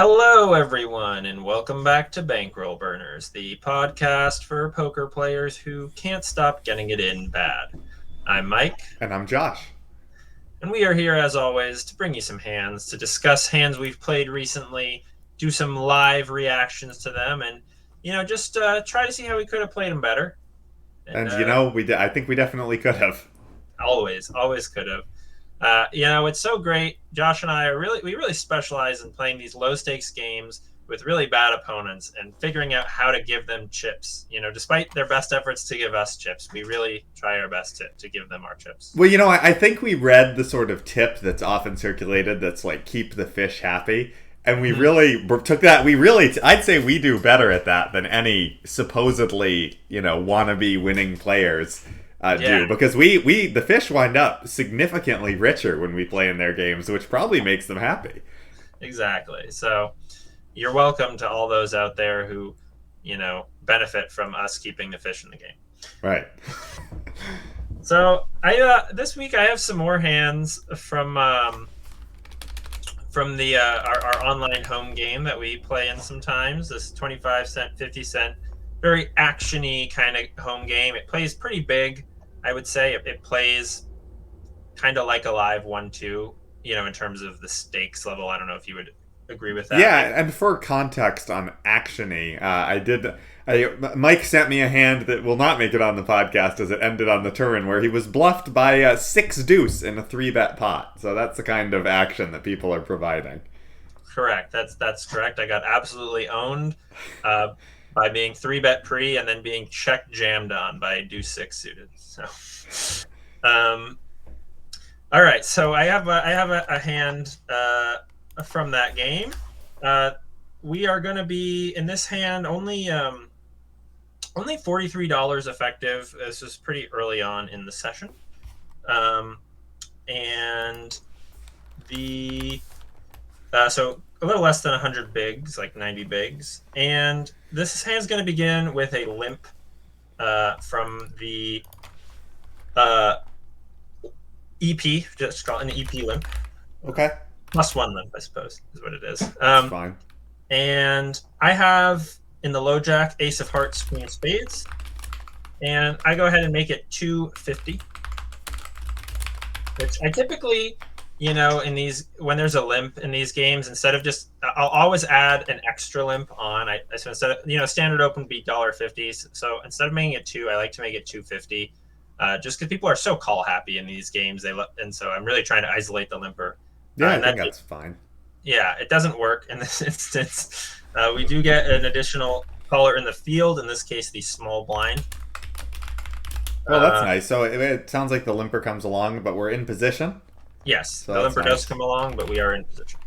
Hello, everyone, and welcome back to Bankroll Burners, the podcast for poker players who can't stop getting it in bad. I'm Mike, And I'm Josh. and we are here, as always, to bring you some hands, to discuss hands we've played recently, do some live reactions to them, and, just try to see how we could have played them better. And And I think we definitely could have. always could have. It's so great. Josh and I we really specialize in playing these low stakes games with really bad opponents and figuring out how to give them chips. Despite their best efforts to give us chips, we really try our best to give them our chips. Well, I think we read the sort of tip that's often circulated that's like, keep the fish happy. And we really took that. I'd say we do better at that than any supposedly, wannabe winning players do. Because the fish wind up significantly richer when we play in their games, which probably makes them happy. Exactly. So you're welcome to all those out there who, benefit from us keeping the fish in the game. Right. So this week I have some more hands from the our online home game that we play in sometimes. This 25-cent, 50-cent, very action-y kind of home game. It plays pretty big, I would say. It plays kind of like a live 1-2, in terms of the stakes level. I don't know if you would agree with that. Yeah, and for context on action-y, Mike sent me a hand that will not make it on the podcast as it ended on the turn, where he was bluffed by 6 deuce in a 3-bet pot. So that's the kind of action that people are providing. Correct. That's correct. I got absolutely owned by being 3-bet pre and then being check jammed on by deuce 6 suited. So, all right. So I have a hand from that game. We are going to be in this hand only $43 effective. This is pretty early on in the session, and so a little less than 100 bigs, like 90 bigs, and this hand is going to begin with a limp from the EP, just call it an EP limp. Okay. +1 limp, I suppose, is what it is. That's fine. And I have in the low jack ace of hearts, queen of spades, and I go ahead and make it 250, which I typically, in these, when there's a limp in these games, instead of I'll always add an extra limp on. So instead of, standard open would be $1.50. So instead of making it 2, I like to make it 250, just because people are so call happy in these games. And so I'm really trying to isolate the limper. Yeah, I think that's fine. Yeah, it doesn't work in this instance. We do get an additional caller in the field, in this case, the small blind. Well, that's nice. So it sounds like the limper comes along, but we're in position. Yes, So the limper nice. does come along, but we are in position.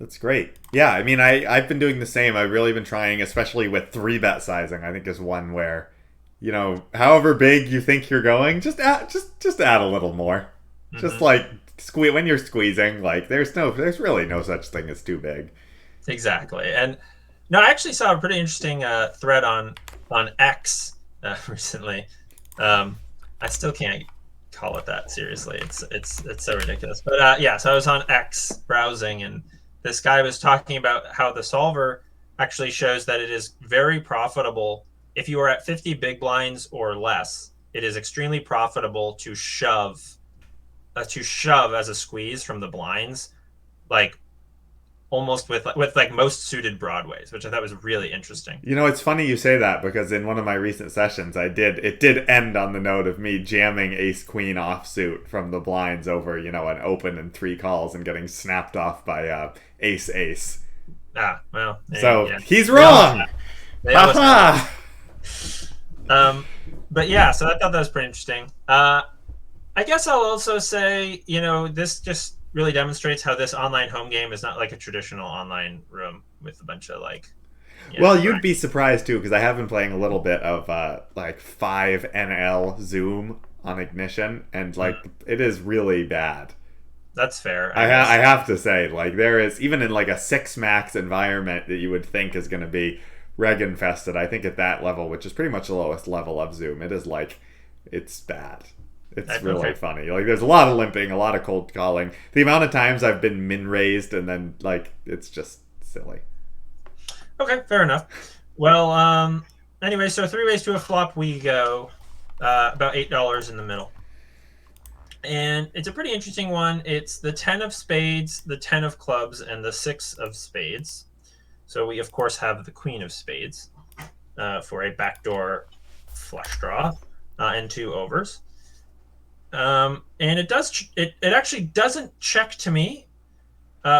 That's great. Yeah, I mean, I've been doing the same. I've really been trying, especially with 3-bet sizing. I think is one where, however big you think you're going, just add a little more. Mm-hmm. Just like when you're squeezing, like there's really no such thing as too big. Exactly. And no, I actually saw a pretty interesting thread on X recently. I still can't call it that seriously. It's so ridiculous. But so I was on X browsing, and this guy was talking about how the solver actually shows that it is very profitable if you are at 50 big blinds or less. It is extremely profitable to shove as a squeeze from the blinds, like almost with like most suited broadways, which I thought was really interesting. It's funny you say that, because in one of my recent sessions, it did end on the note of me jamming ace queen offsuit from the blinds over, an open and 3 calls and getting snapped off by ace. Well. He's wrong. But yeah, so I thought that was pretty interesting. I guess I'll also say, this just really demonstrates how this online home game is not like a traditional online room with a bunch of you'd be surprised too, because I have been playing a little bit of 5NL Zoom on Ignition, and it is really bad. That's fair. I have to say, there is, even in a 6 max environment that you would think is going to be reg infested, I think at that level, which is pretty much the lowest level of Zoom, it is it's bad. It's really funny. There's a lot of limping, a lot of cold calling. The amount of times I've been min raised and then it's just silly. Okay, fair enough. Well, anyway, so 3 ways to a flop, we go about $8 in the middle. And it's a pretty interesting one. It's the 10 of spades, the 10 of clubs, and the 6 of spades. So we, of course, have the queen of spades for a backdoor flush draw and 2 overs. And it actually doesn't check to me.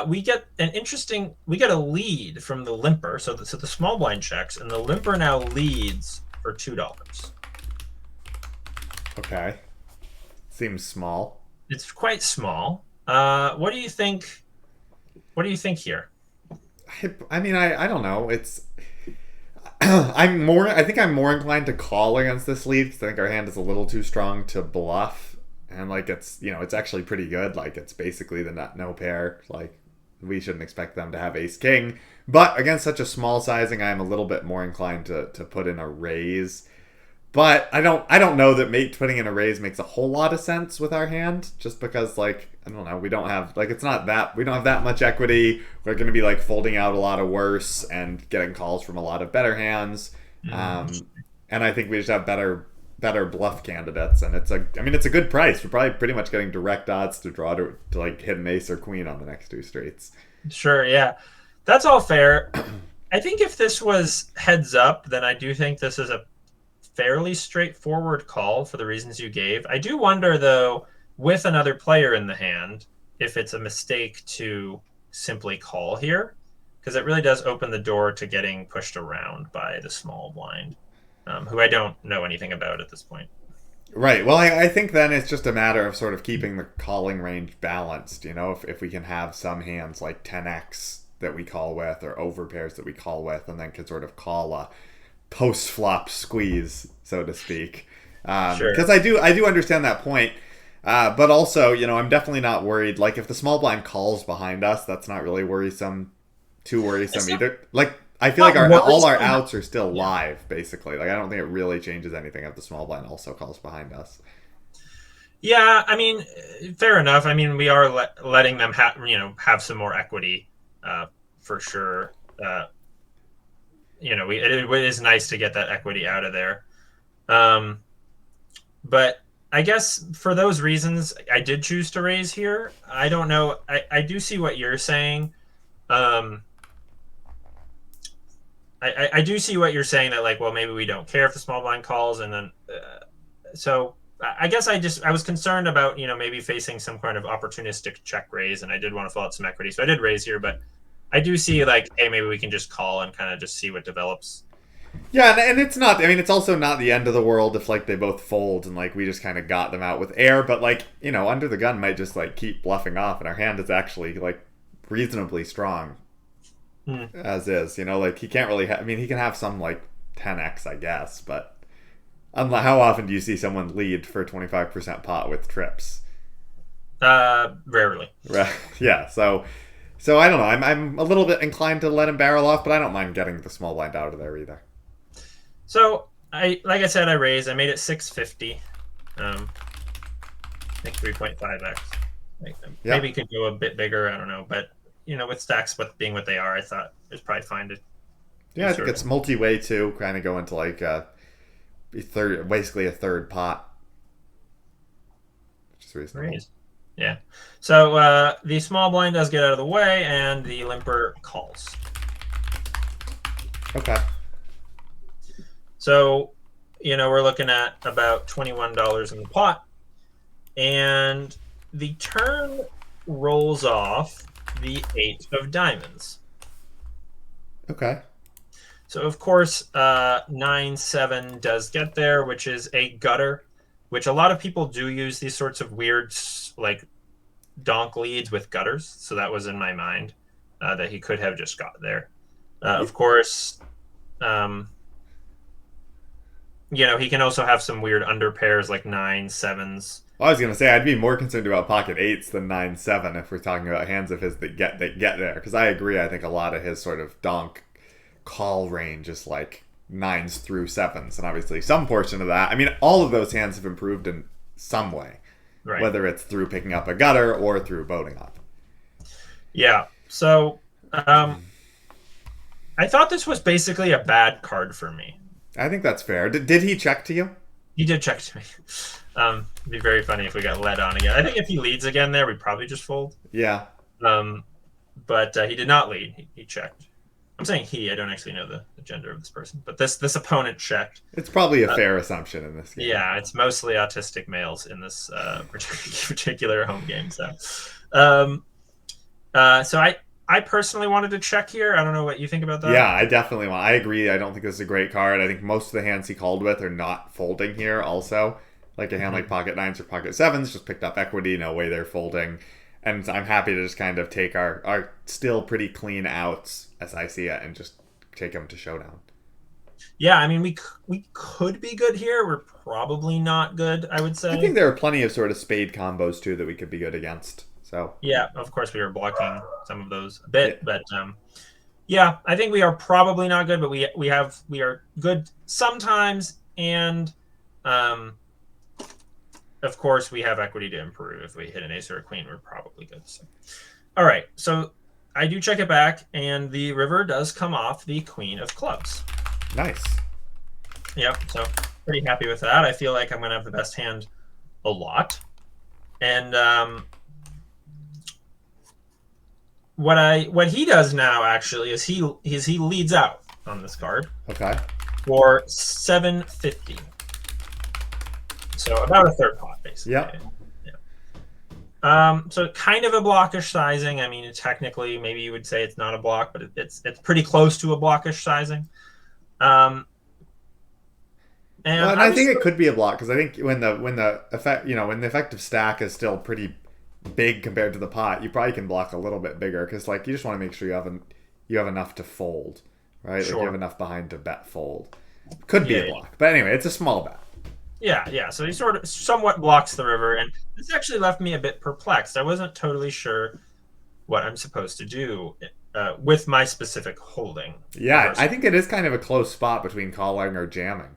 We get a lead from the limper. So the small blind checks, and the limper now leads for $2. Okay. Seems small. It's quite small. What do you think? What do you think here? I mean, I don't know. It's I think I'm more inclined to call against this lead because I think our hand is a little too strong to bluff, and like it's actually pretty good. Like it's basically the nut no pair. Like we shouldn't expect them to have ace king, but against such a small sizing, I'm a little bit more inclined to put in a raise. But I don't know that putting in a raise makes a whole lot of sense with our hand, just because like I don't know, we don't have that much equity. We're going to be like folding out a lot of worse and getting calls from a lot of better hands, and I think we just have better bluff candidates, and it's a good price. We're probably pretty much getting direct odds to draw to like hit an ace or queen on the next 2 straights. Sure, yeah, that's all fair. I think if this was heads up, then I do think this is a fairly straightforward call for the reasons you gave. I do wonder, though, with another player in the hand, if it's a mistake to simply call here, because it really does open the door to getting pushed around by the small blind, who I don't know anything about at this point. Right. Well, I think then it's just a matter of sort of keeping the calling range balanced. If we can have some hands like 10x that we call with, or over pairs that we call with, and then can sort of call a post-flop squeeze, so to speak. Sure. Because I do understand that point. But also, I'm definitely not worried. Like, if the small blind calls behind us, that's not really too worrisome either. Like, I feel like all our outs are still live, basically. Like, I don't think it really changes anything if the small blind also calls behind us. Yeah, I mean, fair enough. I mean, we are letting them have some more equity, for sure. It is nice to get that equity out of there. But I guess for those reasons, I did choose to raise here. I don't know. I do see what you're saying. I do see what you're saying, that like, well, maybe we don't care if the small blind calls, and then so I guess I was concerned about maybe facing some kind of opportunistic check raise, and I did want to fill out some equity, so I did raise here. But I do see like, hey, maybe we can just call and kind of just see what develops. Yeah, and it's not. I mean, it's also not the end of the world if like they both fold and like we just kind of got them out with air. But like under the gun might just like keep bluffing off, and our hand is actually like reasonably strong as is. Like he can't really. He can have some like 10x, I guess, but how often do you see someone lead for 25% pot with trips? Rarely. Right. Yeah. So I don't know. I'm a little bit inclined to let him barrel off, but I don't mind getting the small blind out of there either. So like I said, I raised. I made it 650. I think 3.5x. Maybe could go a bit bigger. I don't know, but with stacks being what they are, I thought it was probably fine to. Yeah, I think it's multi-way too. Kind of go into like basically a third pot, which is reasonable. Raise. Yeah. So the small blind does get out of the way, and the limper calls. Okay. So, we're looking at about $21 in the pot, and the turn rolls off the 8 of diamonds. Okay. So, of course, 9-7 does get there, which is a gutter, which a lot of people do use these sorts of weird, like, donk leads with gutters. So that was in my mind, that he could have just got there. Of course, he can also have some weird under pairs like 9-7s. Well, I was going to say, I'd be more concerned about pocket 8s than 9-7 if we're talking about hands of his that get there. Because I agree, I think a lot of his sort of donk call range is like 9s through 7s. And obviously some portion of that, all of those hands have improved in some way. Right. Whether it's through picking up a gutter or through boating up. Yeah. So I thought this was basically a bad card for me. I think that's fair. Did he check to you? He did check to me. It'd be very funny if we got led on again. I think if he leads again there, we'd probably just fold. Yeah. But he did not lead. He checked. I'm saying he. I don't actually know the gender of this person, but this opponent checked. It's probably a fair assumption in this game. Yeah, it's mostly autistic males in this particular home game. So I personally wanted to check here. I don't know what you think about that. Yeah, I definitely want. I agree. I don't think this is a great card. I think most of the hands he called with are not folding here. Also, like a hand like pocket nines or pocket sevens just picked up equity. No way they're folding. And I'm happy to just kind of take our still pretty clean outs, as I see it, and just take them to showdown. Yeah, I mean, we could be good here. We're probably not good, I would say. I think there are plenty of sort of spade combos, too, that we could be good against. So yeah, of course, we were blocking some of those a bit. Yeah. But yeah, I think we are probably not good, but we are good sometimes. And of course, we have equity to improve. If we hit an ace or a queen, we're probably good. So, all right. So I do check it back, and the river does come off the queen of clubs. Nice. Yep. So pretty happy with that. I feel like I'm going to have the best hand a lot. And what he does now actually is he leads out on this card. Okay. For 750. So about a third pot, basically. Yep. Yeah. So kind of a blockish sizing. I mean, technically, maybe you would say it's not a block, but it's pretty close to a blockish sizing. And I think it could be a block because I think when the effective stack is still pretty big compared to the pot, you probably can block a little bit bigger because like you just want to make sure you have enough to fold, right? Sure. Like you have enough behind to bet fold. Could be a block, but anyway, it's a small bet. Yeah. So he sort of somewhat blocks the river, and this actually left me a bit perplexed. I wasn't totally sure what I'm supposed to do with my specific holding. Yeah, I think it is kind of a close spot between calling or jamming.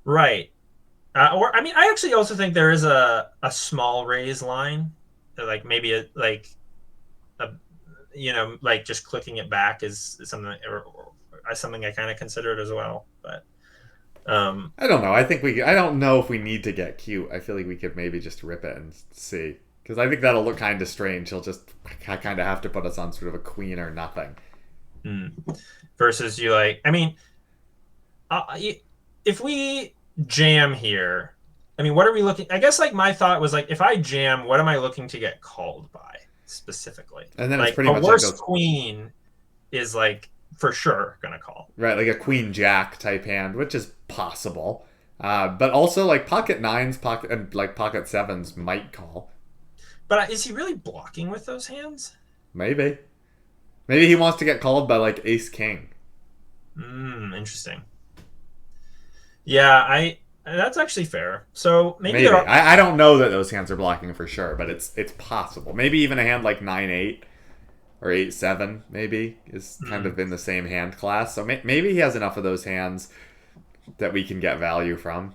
Right. Or I mean, I actually also think there is a small raise line, like maybe like just clicking it back is something or something I kind of considered as well, but. I don't know. I don't know if we need to get cute. I feel like we could maybe just rip it and see. Because I think that'll look kind of strange. He'll just kind of have to put us on sort of a queen or nothing. Versus you like, I mean, if we jam here, I mean, what are we looking? I guess like my thought was like, if I jam, what am I looking to get called by specifically? And then like it's pretty much worst like queen is like for sure gonna call. Right, like a queen jack type hand, which is possible. But also like pocket nines, pocket sevens might call. But is he really blocking with those hands? Maybe he wants to get called by like ace king. Interesting. Yeah, that's actually fair. So maybe I don't know that those hands are blocking for sure, but it's possible. Maybe even a hand like 9-8 or 8-7 maybe is kind of in the same hand class. So maybe he has enough of those hands that we can get value from.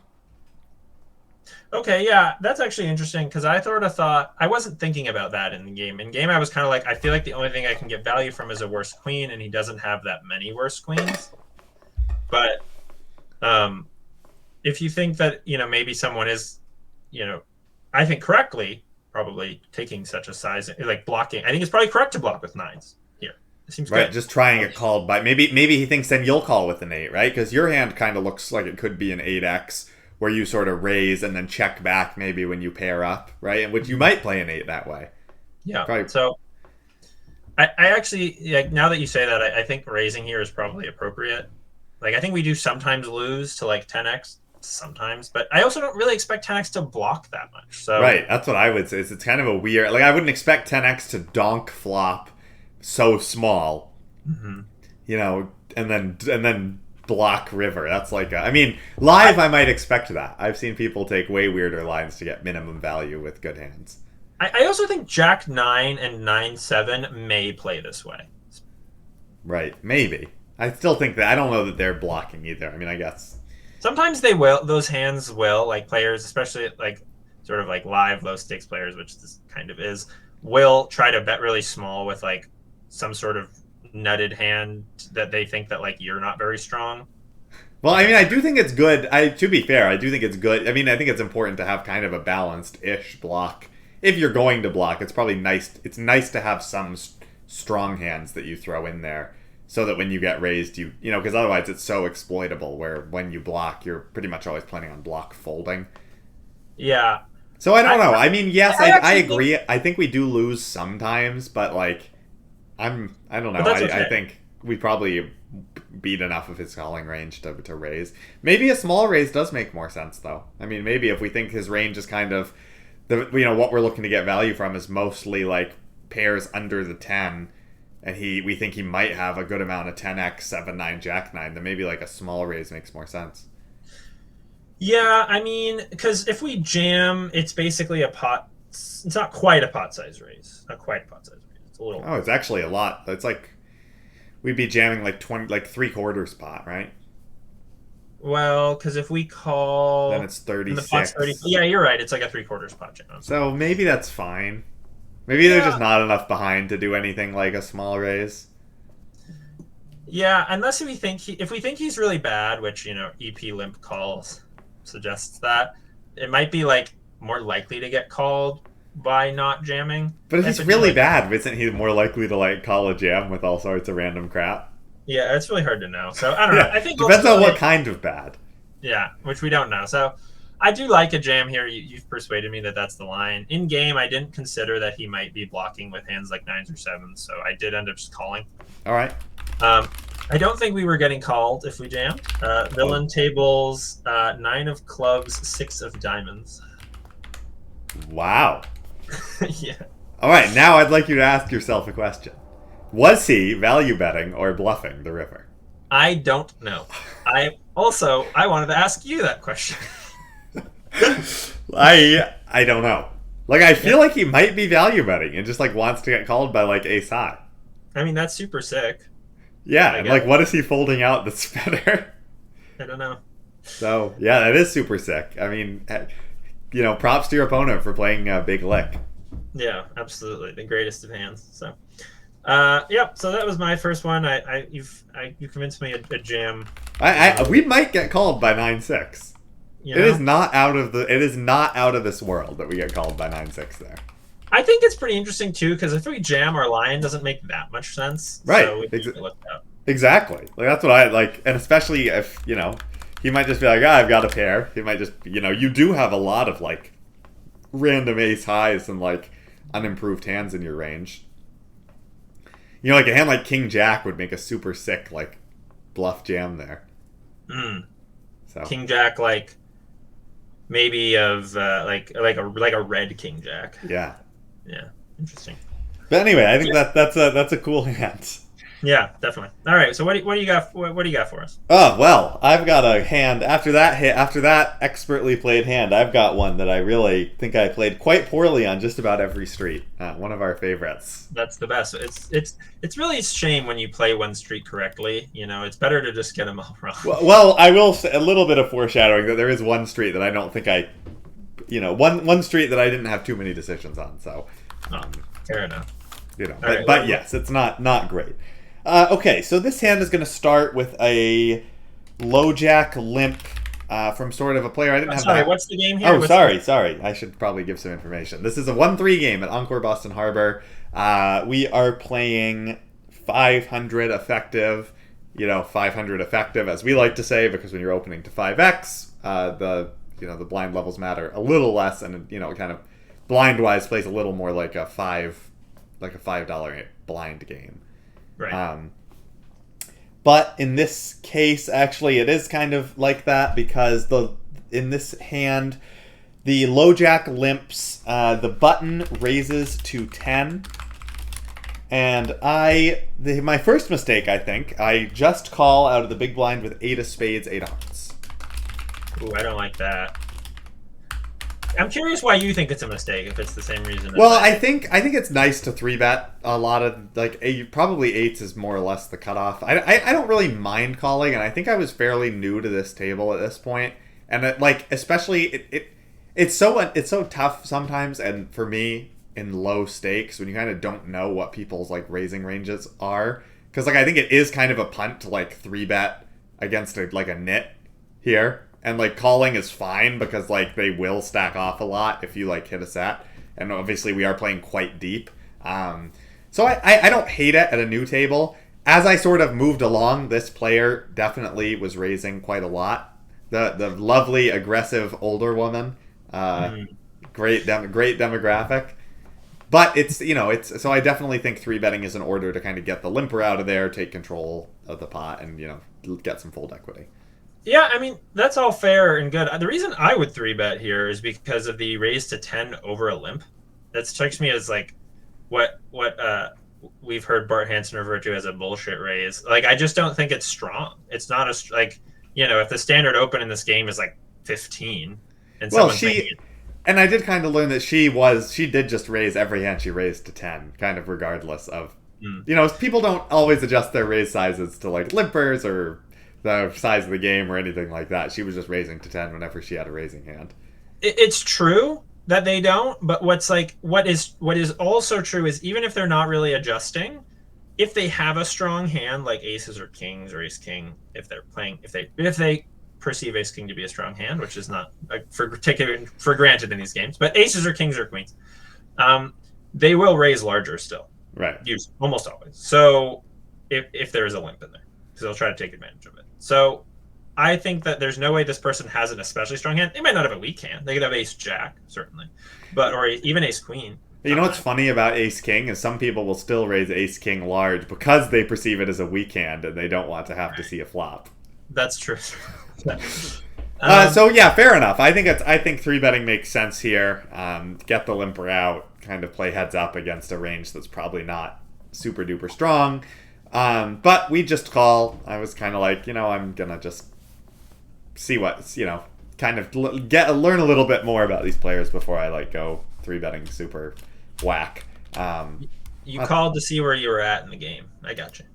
Okay, yeah, that's actually interesting because I sort of thought I wasn't thinking about that in the game. In game, I was kind of like, I feel like the only thing I can get value from is a worst queen, and he doesn't have that many worst queens. But if you think that maybe someone is, I think correctly probably taking such a size like blocking. I think it's probably correct to block with nines here. It seems right. Good. Just trying it called by maybe he thinks then you'll call with an 8, right? Because your hand kind of looks like it could be an 8x. Where you sort of raise and then check back maybe when you pair up, right? And which you might play an 8 that way. Yeah. Probably. So I actually, like, now that you say that, I think raising here is probably appropriate. Like, I think we do sometimes lose to like 10x sometimes, but I also don't really expect 10x to block that much. So right. That's what I would say. It's kind of a weird, like I wouldn't expect 10x to donk flop so small, and then block river. That's like live I might expect that. I've seen people take way weirder lines to get minimum value with good hands. I also think Jack 9 and 9-7 may play this way. Right, maybe. I still think that I don't know that they're blocking either. I mean, I guess sometimes they will. Those hands will, like players, especially like sort of like live low stakes players, which this kind of is, will try to bet really small with like some sort of nutted hand that they think that like you're not very strong. Well, I mean, I do think it's good. To be fair, I do think it's good. I mean, I think it's important to have kind of a balanced-ish block. If you're going to block, it's probably nice. It's nice to have some strong hands that you throw in there, so that when you get raised, you know, because otherwise it's so exploitable. Where when you block, you're pretty much always planning on block folding. Yeah. So I don't know. I mean, yes, I agree. I think we do lose sometimes, but like, I don't know. Okay. I think we probably beat enough of his calling range to raise. Maybe a small raise does make more sense, though. I mean, maybe if we think his range is kind of what we're looking to get value from is mostly like pairs under the 10, and we think he might have a good amount of 10x 7-9 Jack-9, then maybe like a small raise makes more sense. Yeah, I mean, because if we jam, it's basically a pot. It's not quite a pot size raise. Not quite a pot size raise. It's a little. Oh, it's actually a lot. It's like we'd be jamming like 3/4 pot, right? Well, because if we call, then it's 36. The pot's 30. Yeah, you're right. It's like a 3/4 pot jam. So maybe that's fine. Maybe there's just not enough behind to do anything like a small raise. Yeah, unless we think he's really bad, which EP limp calls suggests that it might be like more likely to get called by not jamming. But if he's really bad, isn't he more likely to like call a jam with all sorts of random crap? Yeah, it's really hard to know. So I don't know. I think depends on what kind of bad. Yeah, which we don't know. So I do like a jam here. You've persuaded me that that's the line. In game, I didn't consider that he might be blocking with hands like 9s or 7s, so I did end up just calling. All right. I don't think we were getting called if we jammed. Villain tables 9 of clubs, 6 of diamonds. Wow. Yeah. All right, now I'd like you to ask yourself a question. Was he value betting or bluffing the river? I don't know. I wanted to ask you that question. I don't know. Like, I feel like he might be value betting and just like wants to get called by like ace high. I mean, that's super sick. Yeah, and like, what is he folding out that's better? I don't know. So, yeah, that is super sick. I mean, props to your opponent for playing Big Lick. Yeah, absolutely. The greatest of hands. So, so that was my first one. You convinced me a jam. We might get called by 9-6. It is not out of this world that we get called by 9-6 there. I think it's pretty interesting too, because if we jam, our lion doesn't make that much sense. Right. So we look up. Exactly. Like, that's what I like, and especially if he might just be like, I've got a pair. He might just you do have a lot of like random ace highs and like unimproved hands in your range. Like a hand like King Jack would make a super sick like bluff jam there. So King Jack, like maybe of like a red King Jack. Yeah. Yeah. Interesting. But anyway, I think that's a cool hand. Yeah, definitely. All right. So what do you got? What do you got for us? Oh well, I've got a hand after that expertly played hand. I've got one that I really think I played quite poorly on just about every street. One of our favorites. That's the best. It's really a shame when you play one street correctly. It's better to just get them all wrong. Well, I will say a little bit of foreshadowing that there is one street that I don't think one street that I didn't have too many decisions on. So, fair enough. But yes, it's not great. Okay, so this hand is going to start with a low jack limp from sort of a player I didn't have. Sorry, what's the game here? Oh, sorry. I should probably give some information. This is a 1-3 game at Encore Boston Harbor. We are playing 500 effective. 500 effective, as we like to say, because when you're opening to 5x, the blind levels matter a little less, and kind of blind wise plays a little more like a $5 blind game. Right. But in this case, actually, it is kind of like that, because in this hand, the low jack limps, the button raises to 10, and my first mistake, I think, I just call out of the big blind with 8 of spades, 8 of hearts. Ooh, I don't like that. I'm curious why you think it's a mistake, if it's the same reason. Well, I think it's nice to 3-bet a lot of, like, probably 8s is more or less the cutoff. I don't really mind calling, and I think I was fairly new to this table at this point, and especially it's so tough sometimes, and for me, in low stakes when you kind of don't know what people's like raising ranges are. Because like I think it is kind of a punt to like 3-bet against like a nit here, and like calling is fine because like they will stack off a lot if you like hit a set, and obviously we are playing quite deep. So I don't hate it at a new table. As I sort of moved along, this player definitely was raising quite a lot. The lovely aggressive older woman, great demographic. But it's so I definitely think 3-betting is in order to kind of get the limper out of there, take control of the pot, and get some fold equity. Yeah, I mean, that's all fair and good. The reason I would 3-bet here is because of the raise to 10 over a limp. That strikes me as like what we've heard Bart Hansen refer to as a bullshit raise. Like, I just don't think it's strong. It's not if the standard open in this game is like 15, and and I did kind of learn that she did just raise every hand she raised to 10, kind of regardless of, people don't always adjust their raise sizes to like limpers or the size of the game or anything like that. She was just raising to 10 whenever she had a raising hand. It's true that they don't, but what is also true is even if they're not really adjusting, if they have a strong hand like aces or kings or ace king, if they perceive ace king to be a strong hand, which is not taken for granted in these games, but aces or kings or queens, they will raise larger still, right? Almost always. So if there is a limp in there, because they'll try to take advantage of it. So I think that there's no way this person has an especially strong hand. They might not have a weak hand. They could have ace jack, certainly, or even ace queen. You know what's funny about ace king is some people will still raise ace king large because they perceive it as a weak hand and they don't want to have to see a flop. That's true. So yeah, fair enough. I think 3-betting makes sense here. Get the limper out, kind of play heads up against a range that's probably not super duper strong. But we just call. I was kind of like, I'm gonna just see what, kind of learn a little bit more about these players before I like go 3-betting super whack. You called to see where you were at in the game. I got you.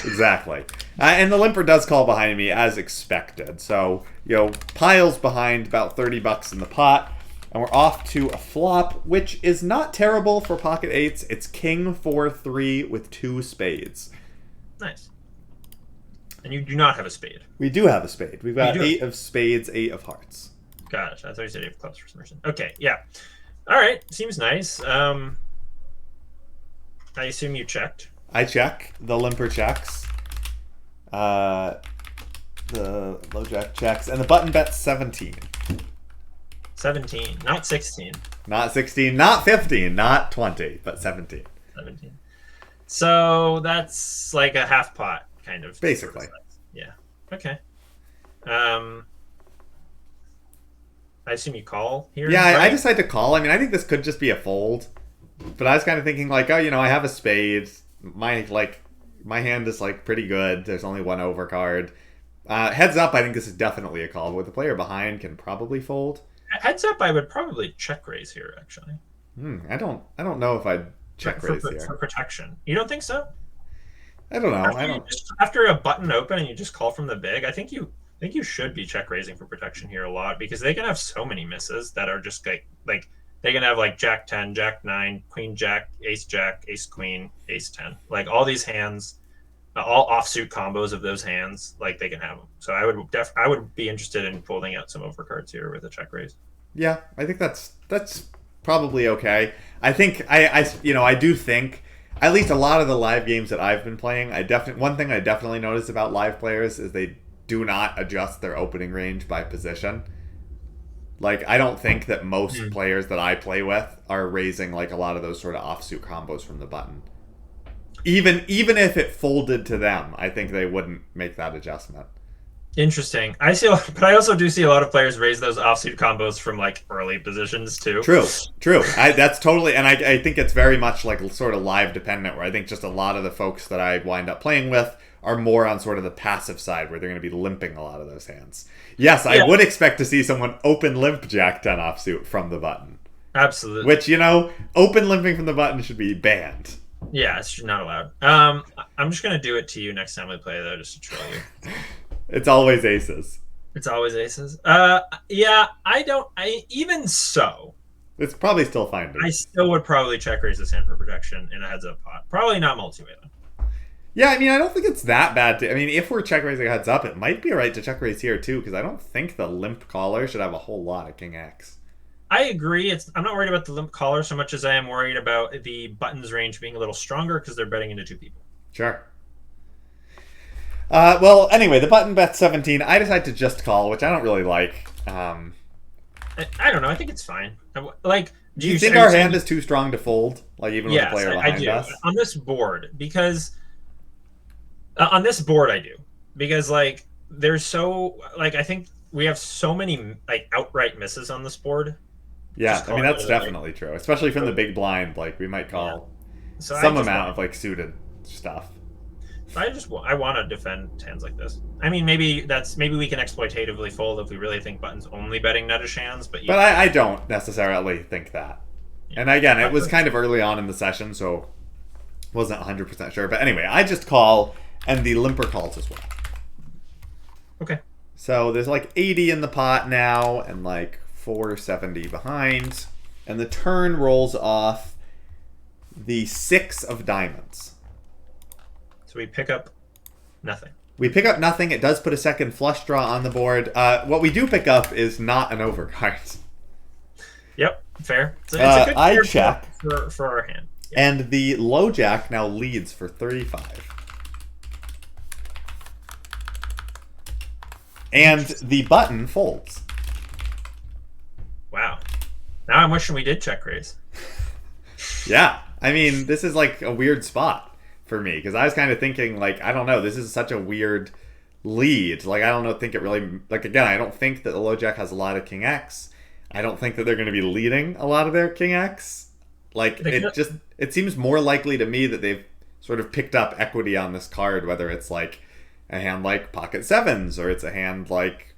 Exactly. And the limper does call behind me as expected. So, piles behind about $30 in the pot. And we're off to a flop, which is not terrible for pocket eights. It's king 4-3 with 2 spades. Nice. And you do not have a spade. We do have a spade. We've got 8 of spades, 8 of hearts. Gosh, I thought you said 8 of clubs for some reason. Okay, yeah. All right, seems nice. I assume you checked. I check. The limper checks. The low jack checks. And the button bets 17. 17, not 16. Not 16, not 15, not 20, but 17. 17. So that's like a half pot, kind of. Basically. Yeah. Okay. I assume you call here? Yeah, right? I decided to call. I mean, I think this could just be a fold. But I was kind of thinking like, I have a spade. My hand is like pretty good. There's only one overcard. Heads up, I think this is definitely a call. But the player behind can probably fold. Heads up, I would probably check raise here, actually. I don't know if I'd check raise here. For protection. You don't think so? I don't know. After a button open and you just call from the big, I think you should be check raising for protection here a lot, because they can have so many misses that are just like they can have like jack 10, jack 9, queen jack, ace queen, ace 10. Like all these hands, all offsuit combos of those hands, like they can have them. So I would be interested in folding out some overcards here with a check raise. Yeah, I think that's probably okay. I think I do think at least a lot of the live games that I've been playing, one thing I definitely noticed about live players is they do not adjust their opening range by position. Like, I don't think that most players that I play with are raising like a lot of those sort of offsuit combos from the button. Even if it folded to them, I think they wouldn't make that adjustment. Interesting. But I also do see a lot of players raise those offsuit combos from like early positions too. True. That's totally, and I think it's very much like sort of live dependent, where I think just a lot of the folks that I wind up playing with are more on sort of the passive side, where they're going to be limping a lot of those hands. Yes, I would expect to see someone open limp jack 10 offsuit from the button. Absolutely. Which, open limping from the button should be banned. Yeah, it's not allowed. I'm just going to do it to you next time we play, though, just to troll you. It's always aces. It's always aces. Yeah, even so, It's probably still fine. I still would probably check raise this hand for protection in a heads up pot. Probably not multi-way though. Yeah, I mean, I don't think it's that bad. I mean, if we're check raising heads up, it might be alright to check raise here too, because I don't think the limp caller should have a whole lot of King X. I agree. I'm not worried about the limp caller so much as I am worried about the buttons range being a little stronger because they're betting into two people. Sure. Well, anyway, the button bets 17. I decide to just call, which I don't really like. I don't know. I think it's fine. Like, do you think our hand is too strong to fold? Like, even with the player behind us? On this board, because on this board I do. Because, like, there's so... Like, I think we have so many, like, outright misses on this board. Yeah, I mean, that's definitely true. Especially from the big blind. Like, we might call some amount of, like, suited stuff. I want to defend hands like this. I mean, maybe we can exploitatively fold if we really think button's only betting nuttish hands, but I don't necessarily think that. Yeah. And again, it was kind of early on in the session, so wasn't 100% sure. But anyway, I just call, and the limper calls as well. Okay. So there's like 80 in the pot now, and like 470 behind, and the turn rolls off the 6 of diamonds. So we pick up nothing. We pick up nothing. It does put a second flush draw on the board. What we do pick up is not an overcard. Yep, fair. So it's a good I check for our hand. Yep. And the low jack now leads for 35. And the button folds. Wow. Now I'm wishing we did check raise. Yeah. I mean, this is like a weird spot for me, because I was kind of thinking, like, I don't know, this is such a weird lead. Like, I don't think it really, like, again, I don't think that the low jack has a lot of King X. I don't think that they're going to be leading a lot of their King X. Like, it seems more likely to me that they've sort of picked up equity on this card, whether it's like a hand like pocket sevens, or it's a hand like,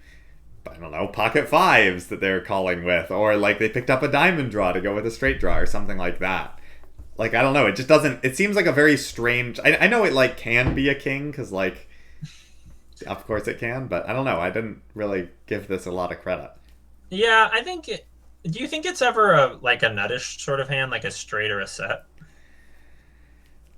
I don't know, pocket fives that they're calling with, or like they picked up a diamond draw to go with a straight draw or something like that. Like, I don't know, it just doesn't, it seems like a very strange, I know it, like, can be a king, because, like, of course it can, but I don't know, I didn't really give this a lot of credit. Yeah, I think, do you think it's ever a nuttish sort of hand, like a straight or a set?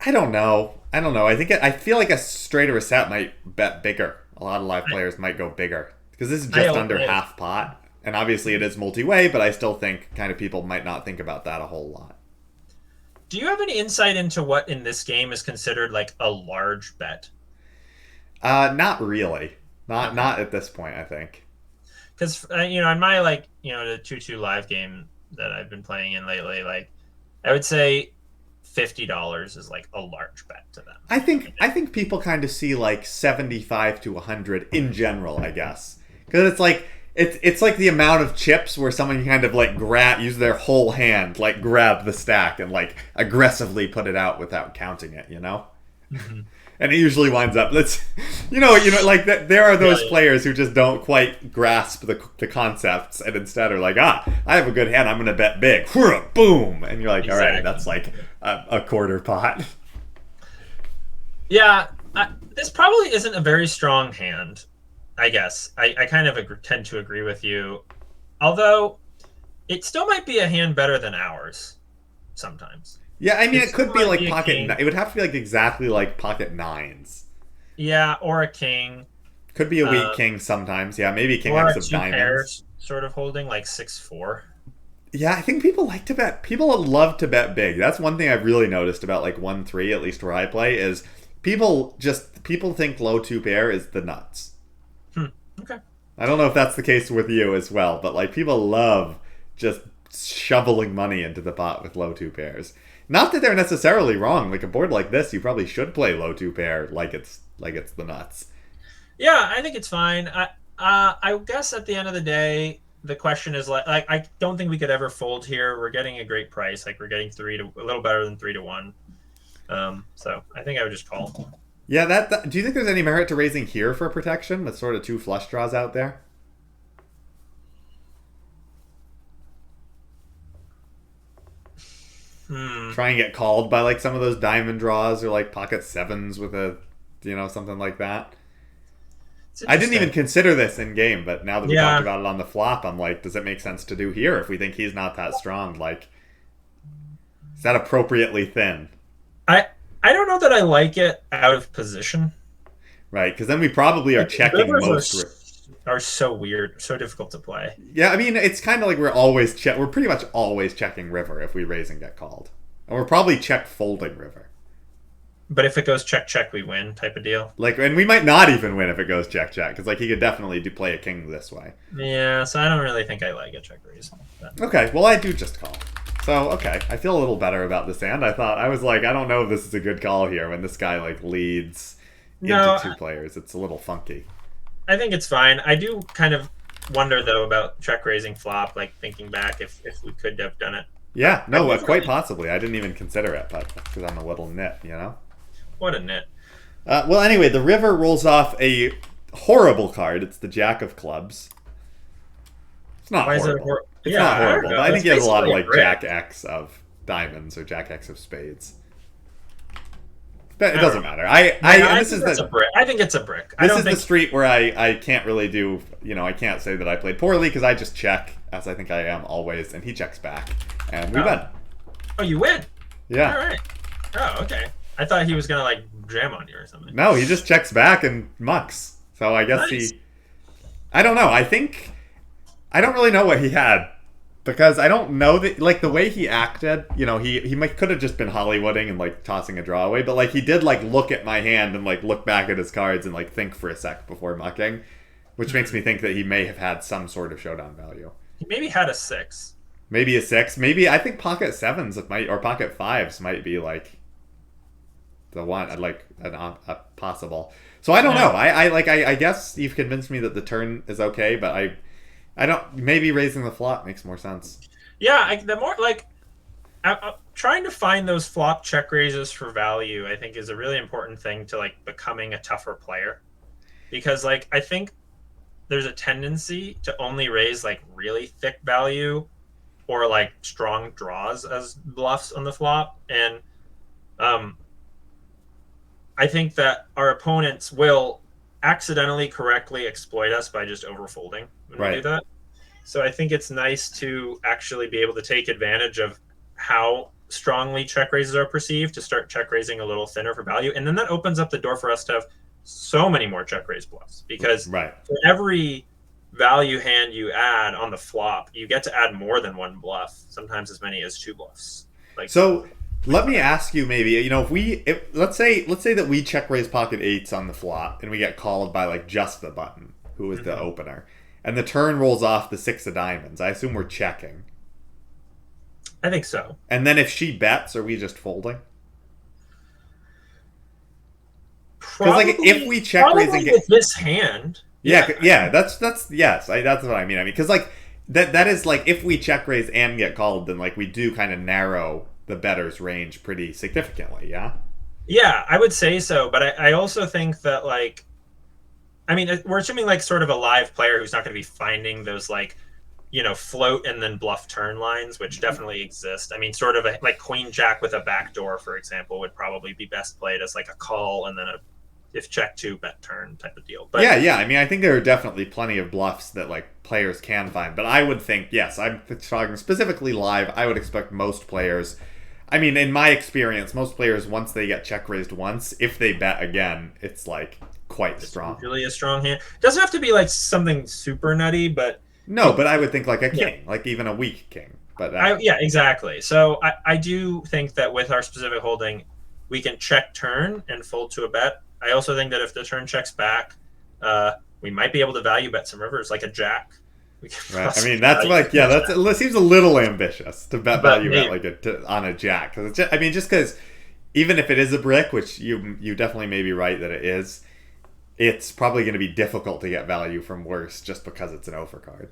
I don't know, I feel like a straight or a set might bet bigger. A lot of live players might go bigger, because this is just under half pot, and obviously it is multi-way, but I still think kind of people might not think about that a whole lot. Do you have any insight into what in this game is considered like a large bet? Not really. Not at this point, I think. Because in my the 2-2 live game that I've been playing in lately, like I would say $50 is like a large bet to them. I think people kind of see like 75 to 100 in general, I guess, because it's like. It's like the amount of chips where someone can kind of like use their whole hand, like grab the stack and like aggressively put it out without counting it, you know? Mm-hmm. And it usually winds up, like there are those players who just don't quite grasp the concepts and instead are like, I have a good hand, I'm going to bet big. Boom! And you're like, exactly. All right, that's like a quarter pot. Yeah, this probably isn't a very strong hand. I guess I kind of tend to agree with you, although it still might be a hand better than ours sometimes. Yeah, I mean, it could be like pocket. It would have to be like exactly like pocket nines. Yeah, or a king. Could be a weak king sometimes. Yeah, maybe King X of diamonds. Pairs sort of holding like 6-4. Yeah, I think people like to bet. People love to bet big. That's one thing I've really noticed about like 1-3, at least where I play, is people think low 2 pair is the nuts. Okay. I don't know if that's the case with you as well, but like people love just shoveling money into the pot with low 2 pairs. Not that they're necessarily wrong. Like a board like this, you probably should play low 2 pair like it's the nuts. Yeah, I think it's fine. I guess at the end of the day, the question is like I don't think we could ever fold here. We're getting a great price. Like we're getting a little better than 3-1. So I think I would just call. Yeah, do you think there's any merit to raising here for protection with sort of 2 flush draws out there? Try and get called by like some of those diamond draws or like pocket sevens with a, something like that. I didn't even consider this in game, but now that we Yeah. talked about it on the flop, I'm like, does it make sense to do here if we think he's not that strong? Like, is that appropriately thin? I don't know that I like it out of position. Right, because then we probably are checking Rivers most. are so weird, so difficult to play. Yeah, I mean, it's kind of like we're pretty much always checking river if we raise and get called. And we're probably check folding river. But if it goes check check, we win type of deal. Like, and we might not even win if it goes check check, because like he could definitely do play a king this way. Yeah, so I don't really think I like a check raise. But. Okay, well I do just call. So okay, I feel a little better about this hand. I was like, I don't know if this is a good call here when this guy like leads into two players. It's a little funky. I think it's fine. I do kind of wonder though about check raising flop, like thinking back if we could have done it. Yeah, no, quite possibly. I didn't even consider it, but because I'm a little nit, you know. What a nit. Well, anyway, the river rolls off a horrible card. It's the Jack of Clubs. It's not horrible. It's not horrible, but I think he has a lot of like Jack X of diamonds or Jack X of spades. But it doesn't matter. I think it's a brick. This is the street where I can't really do, I can't say that I played poorly because I just check, as I think I am always, and he checks back, and we win. Oh, you win? Yeah. All right. Oh, okay. I thought he was gonna like jam on you or something. No, he just checks back and mucks. So I guess I don't know. I don't really know what he had. Because I don't know that, like, the way he acted, he could have just been Hollywooding and, like, tossing a draw away. But, like, he did, like, look at my hand and, like, look back at his cards and, like, think for a sec before mucking. Which makes me think that he may have had some sort of showdown value. He maybe had a 6. Maybe a 6. Maybe, I think pocket 7s or pocket 5s might be, like, the one, like, a possible. So I don't know. I guess you've convinced me that the turn is okay, but I don't. Maybe raising the flop makes more sense. Yeah, the more like I'm trying to find those flop check raises for value, I think is a really important thing to like becoming a tougher player, because like I think there's a tendency to only raise like really thick value or like strong draws as bluffs on the flop, and I think that our opponents will accidentally correctly exploit us by just overfolding when we do that. So I think it's nice to actually be able to take advantage of how strongly check raises are perceived to start check raising a little thinner for value. And then that opens up the door for us to have so many more check raise bluffs, because for every value hand you add on the flop, you get to add more than one bluff, sometimes as many as 2 bluffs. So let me ask you, maybe, if let's say that we check raise pocket 8s on the flop and we get called by like just the button, who is the opener, and the turn rolls off the 6 of diamonds. I assume we're checking. I think so. And then if she bets, are we just folding? Because like if we check raise and get with this hand, that's yes, that's what I mean. Because like that is like if we check raise and get called, then like we do kind of narrow the better's range pretty significantly. Yeah, I would say so. But I also think that like, I mean, we're assuming like sort of a live player who's not going to be finding those like, float and then bluff turn lines, which definitely exist. I mean, sort of like queen jack with a backdoor, for example, would probably be best played as like a call and then if check 2 bet turn type of deal. But yeah. I mean, I think there are definitely plenty of bluffs that like players can find. But I would think, yes, I'm talking specifically live. I would expect most players. I mean, in my experience, most players, once they get check raised once, if they bet again, it's like quite strong. Really a strong hand. Doesn't have to be like something super nutty, but no. But I would think like a king, like even a weak king. But exactly. So I do think that with our specific holding, we can check turn and fold to a bet. I also think that if the turn checks back, we might be able to value bet some rivers like a jack. Right. I mean, that's like that seems a little ambitious to bet value bet like on a jack. Cause just because even if it is a brick, which you definitely may be right that it is, it's probably going to be difficult to get value from worse just because it's an overcard.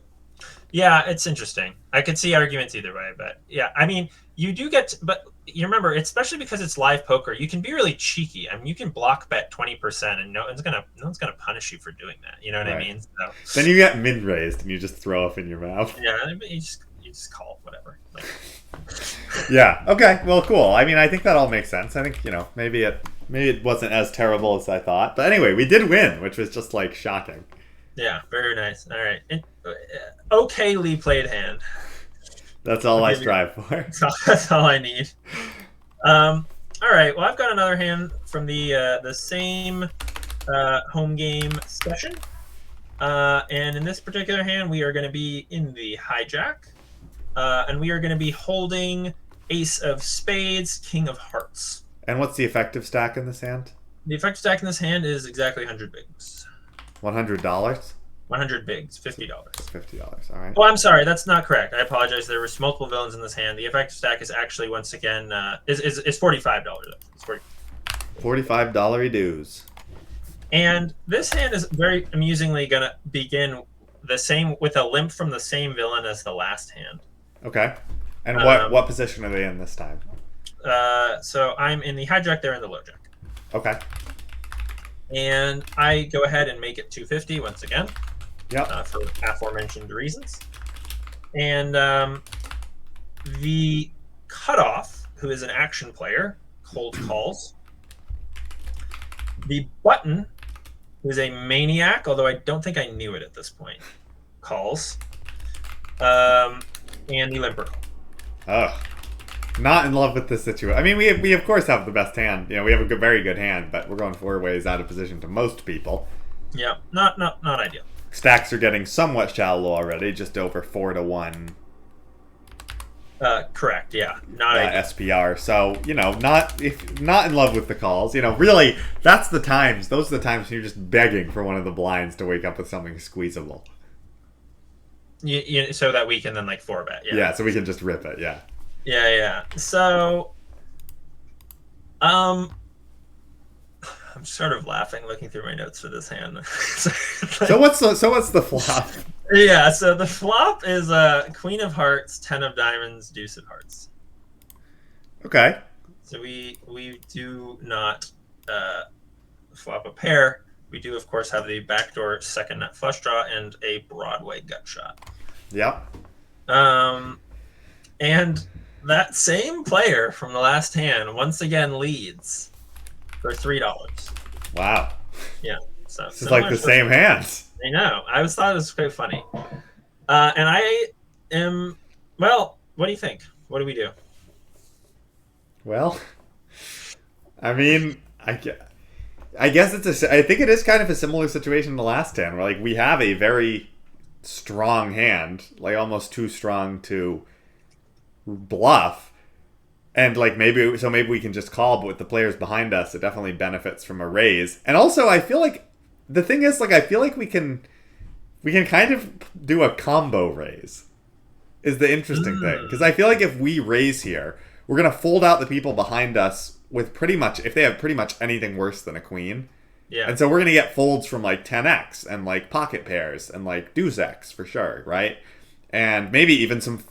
Yeah, it's interesting. I could see arguments either way, but yeah, I mean, you do get, but you remember, especially because it's live poker, you can be really cheeky. I mean, you can block bet 20%, and no one's gonna punish you for doing that. You know what I mean? So, then you get min raised, and you just throw up in your mouth. Yeah, you just call whatever. Yeah. Okay. Well, cool. I mean, I think that all makes sense. I think maybe maybe it wasn't as terrible as I thought. But anyway, we did win, which was just like shocking. Yeah, very nice. All right. Okayly played hand. That's all I strive for. That's all I need. All right. Well, I've got another hand from the same home game session. And in this particular hand, we are going to be in the hijack. And we are going to be holding Ace of Spades, King of Hearts. And what's the effective stack in this hand? The effective stack in this hand is exactly 100 bigs. $100? 100 bigs, $50. $50, all right. Oh, I'm sorry, that's not correct. I apologize. There was multiple villains in this hand. The effective stack is actually, once again, is $45. It's $45 dues. And this hand is very amusingly going to begin the same with a limp from the same villain as the last hand. Okay. And what position are they in this time? So I'm in the hijack, they're in the low jack. Okay. And I go ahead and make it 250 once again. Yep. For aforementioned reasons. And the cutoff, who is an action player, cold calls. The button, who is a maniac, although I don't think I knew it at this point, calls. And the limper call. Ugh. Not in love with this situation. I mean, we of course have the best hand. You know, we have a very good hand, but we're going 4 ways out of position to most people. Yeah, not ideal. Stacks are getting somewhat shallow already, just over 4-1. Correct. Yeah, not ideal. SPR. So not in love with the calls. Really, that's the times. Those are the times when you're just begging for one of the blinds to wake up with something squeezable. So that we can then 4-bet. Yeah. Yeah. So we can just rip it. Yeah. Yeah. So, I'm sort of laughing looking through my notes for this hand. So what's the flop? Yeah, so the flop is Queen of Hearts, 10 of Diamonds, Deuce of Hearts. Okay. So we do not flop a pair. We do, of course, have the backdoor second nut flush draw and a Broadway gut shot. Yep. And that same player from the last hand once again leads for $3. Wow. Yeah. So this is like the same hands. I know. I thought it was quite funny. And I am, well, what do you think? What do we do? Well, I mean, I guess I think it is kind of a similar situation to the last hand, where we have a very strong hand, almost too strong to bluff, and maybe we can just call, but with the players behind us, it definitely benefits from a raise. And also, I feel like the thing is, I feel like we can kind of do a combo raise. Is the interesting thing, because I feel like if we raise here, we're gonna fold out the people behind us with pretty much, if they have pretty much anything worse than a queen. Yeah. And so we're gonna get folds from 10x and pocket pairs and deuce x for sure, right? And maybe even some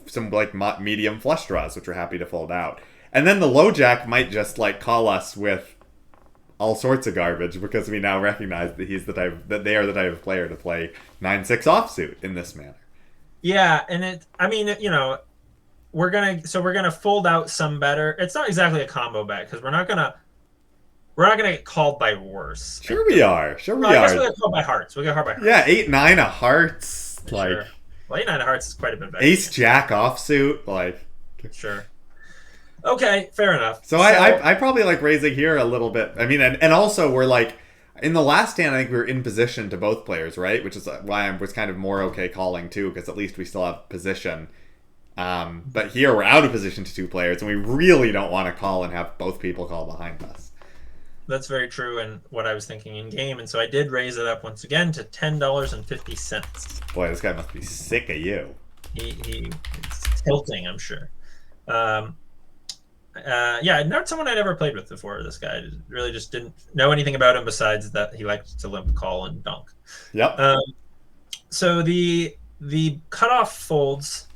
medium flush draws, which we're happy to fold out. And then the low jack might just call us with all sorts of garbage, because we now recognize that they are the type of player to play 9-6 offsuit in this manner. Yeah, and we're gonna fold out some better. It's not exactly a combo bet, because we're not gonna get called by worse. Sure we are. I guess we'll get called by hearts. We'll get called by hearts. Yeah, 8-9 of hearts. Sure. Well, 8-9 of hearts is quite a bit better. Ace Jack offsuit, Sure. Okay, fair enough. So I probably raising here a little bit. I mean, and also we're in the last hand, I think we were in position to both players, right? Which is why I was kind of more okay calling too, because at least we still have position. But here we're out of position to 2 players, and we really don't want to call and have both people call behind us. That's very true, and what I was thinking in game, and so I did raise it up once again to $10.50. Boy, this guy must be sick of you. He's tilting, I'm sure. Not someone I'd ever played with before. This guy really just didn't know anything about him besides that he liked to limp, call, and donk. Yep. So the cutoff folds.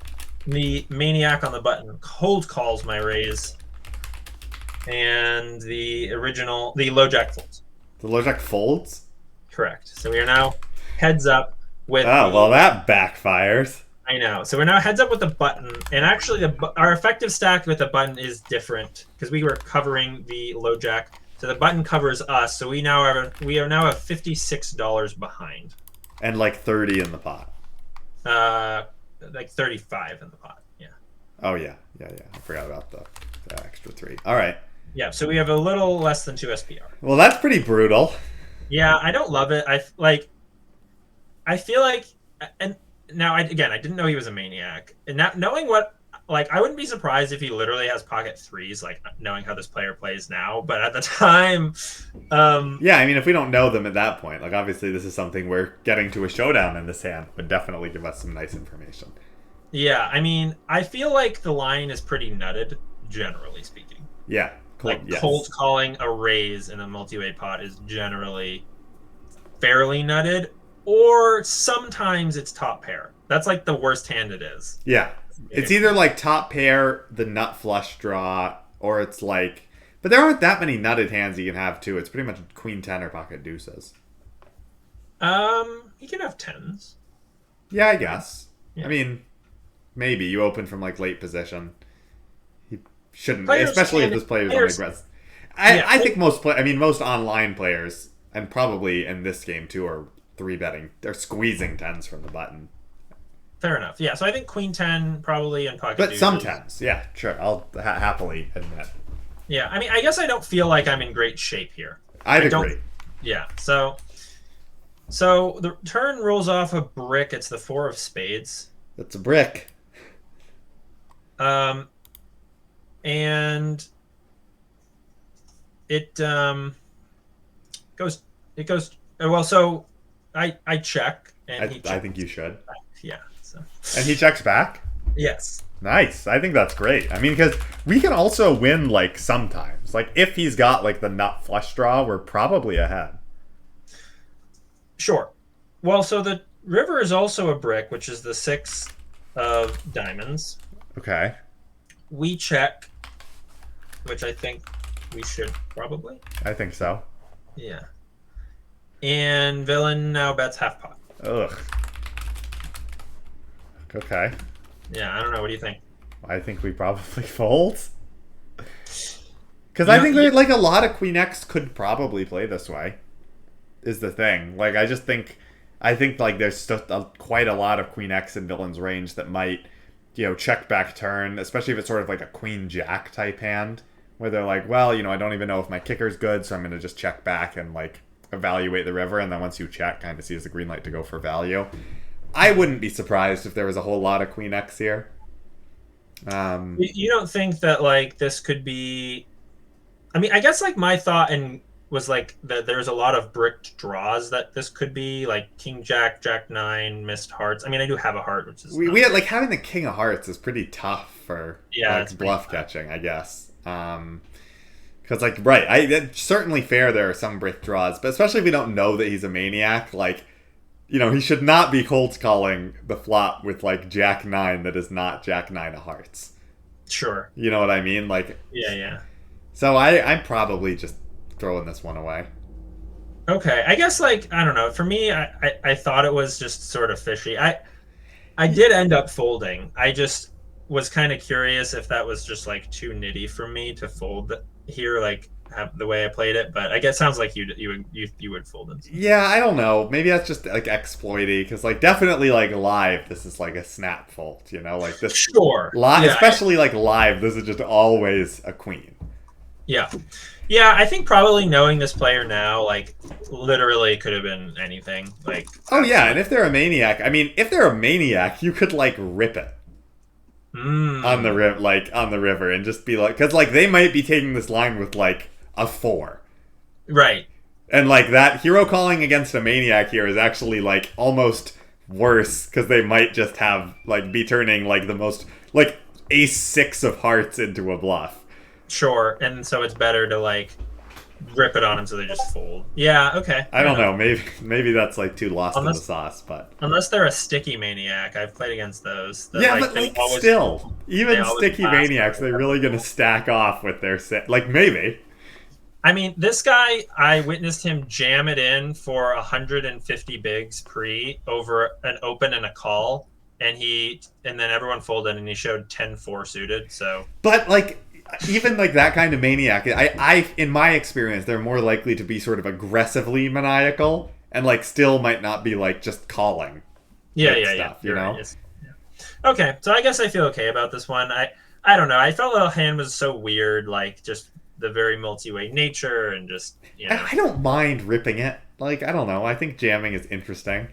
The maniac on the button cold calls my raise, and the low jack folds. The low jack folds? Correct. So we are now heads up with. Oh, well, that backfires. I know. So we're now heads up with the button, and actually our effective stack with the button is different, because we were covering the low jack So the button covers us. So we are now at $56 behind. And like 30 in the pot. Like 35 in the pot. Yeah. Oh yeah. I forgot about the extra 3. All right. Yeah. So we have a little less than 2 SPR. Well, that's pretty brutal. Yeah, I don't love it. I feel like, and now I didn't know he was a maniac, and now knowing what, like, I wouldn't be surprised if he literally has pocket threes, like knowing how this player plays now. But at the time, yeah, I mean, if we don't know them at that point, like obviously this is something we're getting to a showdown in this hand would definitely give us some nice information. Yeah, I mean, I feel like the line is pretty nutted, generally speaking. Yeah. Cold calling a raise in a multi-way pot is generally fairly nutted, or sometimes it's top pair. That's like the worst hand it is. Yeah. It's either like top pair, the nut flush draw, or it's like... But there aren't that many nutted hands you can have, too. It's pretty much queen 10 or pocket deuces. You can have tens. Yeah, I guess. Yeah. I mean, maybe. You open from like late position. He shouldn't, Players especially if this player's on aggressive. I think most online players, and probably in this game too, are 3-betting. They're squeezing tens from the button. Fair enough. Yeah, so I think queen 10 probably in pocket But deuces. some tens, yeah, sure. I'll happily admit. Yeah, I mean, I guess I don't feel like I'm in great shape here. I'd agree. Yeah, so the turn rolls off a brick. It's the 4 of spades. That's a brick. And it goes. Well, so I check, and I think you should. Yeah. So. And he checks back? Yes. Nice. I think that's great. I mean, because we can also win, like, sometimes. Like, if he's got, like, the nut flush draw, we're probably ahead. Sure. Well, so the river is also a brick, which is the 6 of diamonds. Okay. We check, which I think we should probably. I think so. Yeah. And villain now bets half pot. Ugh. Okay. Yeah, I don't know. What do you think? I think we probably fold. Because I think that, like, a lot of Queen X could probably play this way, is the thing. Like, I think, like, there's still quite a lot of Queen X in villain's range that might, check back turn, especially if it's sort of like a Queen Jack type hand, where they're like, well, I don't even know if my kicker's good, so I'm going to just check back and, like, evaluate the river, and then once you check, kind of sees the green light to go for value. I wouldn't be surprised if there was a whole lot of Queen X here. You don't think that, like, this could be... I mean, I guess, like, my thought was, like, that there's a lot of bricked draws that this could be, like, King Jack, Jack 9, missed hearts. I mean, I do have a heart, which is... We had, like, having the King of Hearts is pretty tough for, like, bluff catching, I guess. Because, like, right, it's certainly fair there are some brick draws, but especially if we don't know that he's a maniac, like... he should not be cold calling the flop with, like, Jack 9 that is not Jack 9 of hearts. Sure. You know what I mean? Like, yeah. So I'm probably just throwing this one away. Okay. I guess, like, I don't know. For me, I thought it was just sort of fishy. I did end up folding. I just was kind of curious if that was just, like, too nitty for me to fold here, like, the way I played it, but I guess it sounds like you would fold it. Yeah, I don't know. Maybe that's just like exploity, because like definitely like live, this is like a snap fold, like this. Sure. Especially like live, this is just always a queen. Yeah. I think probably knowing this player now, like literally could have been anything. Like. Oh yeah, and if they're a maniac, I mean, if they're a maniac, you could like rip it. On the river, and just be like, because like they might be taking this line with like a 4. Right. And like that hero calling against a maniac here is actually like almost worse, because they might just have like be turning like the most like ace 6 of hearts into a bluff. Sure. And so it's better to like rip it on them so they just fold. Yeah, okay. I don't know. Maybe that's like too lost in the sauce, but unless they're a sticky maniac, I've played against those. Yeah, but like still, even sticky maniacs, they're really gonna stack off with their set. Like maybe. I mean, this guy, I witnessed him jam it in for 150 bigs pre over an open and a call, and then everyone folded, and he showed 10-4 suited. So, but like, even like that kind of maniac, I in my experience, they're more likely to be sort of aggressively maniacal and like still might not be like just calling. Yeah. You know? Right. Yeah. Okay, so I guess I feel okay about this one. I don't know. I felt the hand was so weird, like just the very multi-way nature and just, you know. I don't mind ripping it. Like, I don't know. I think jamming is interesting.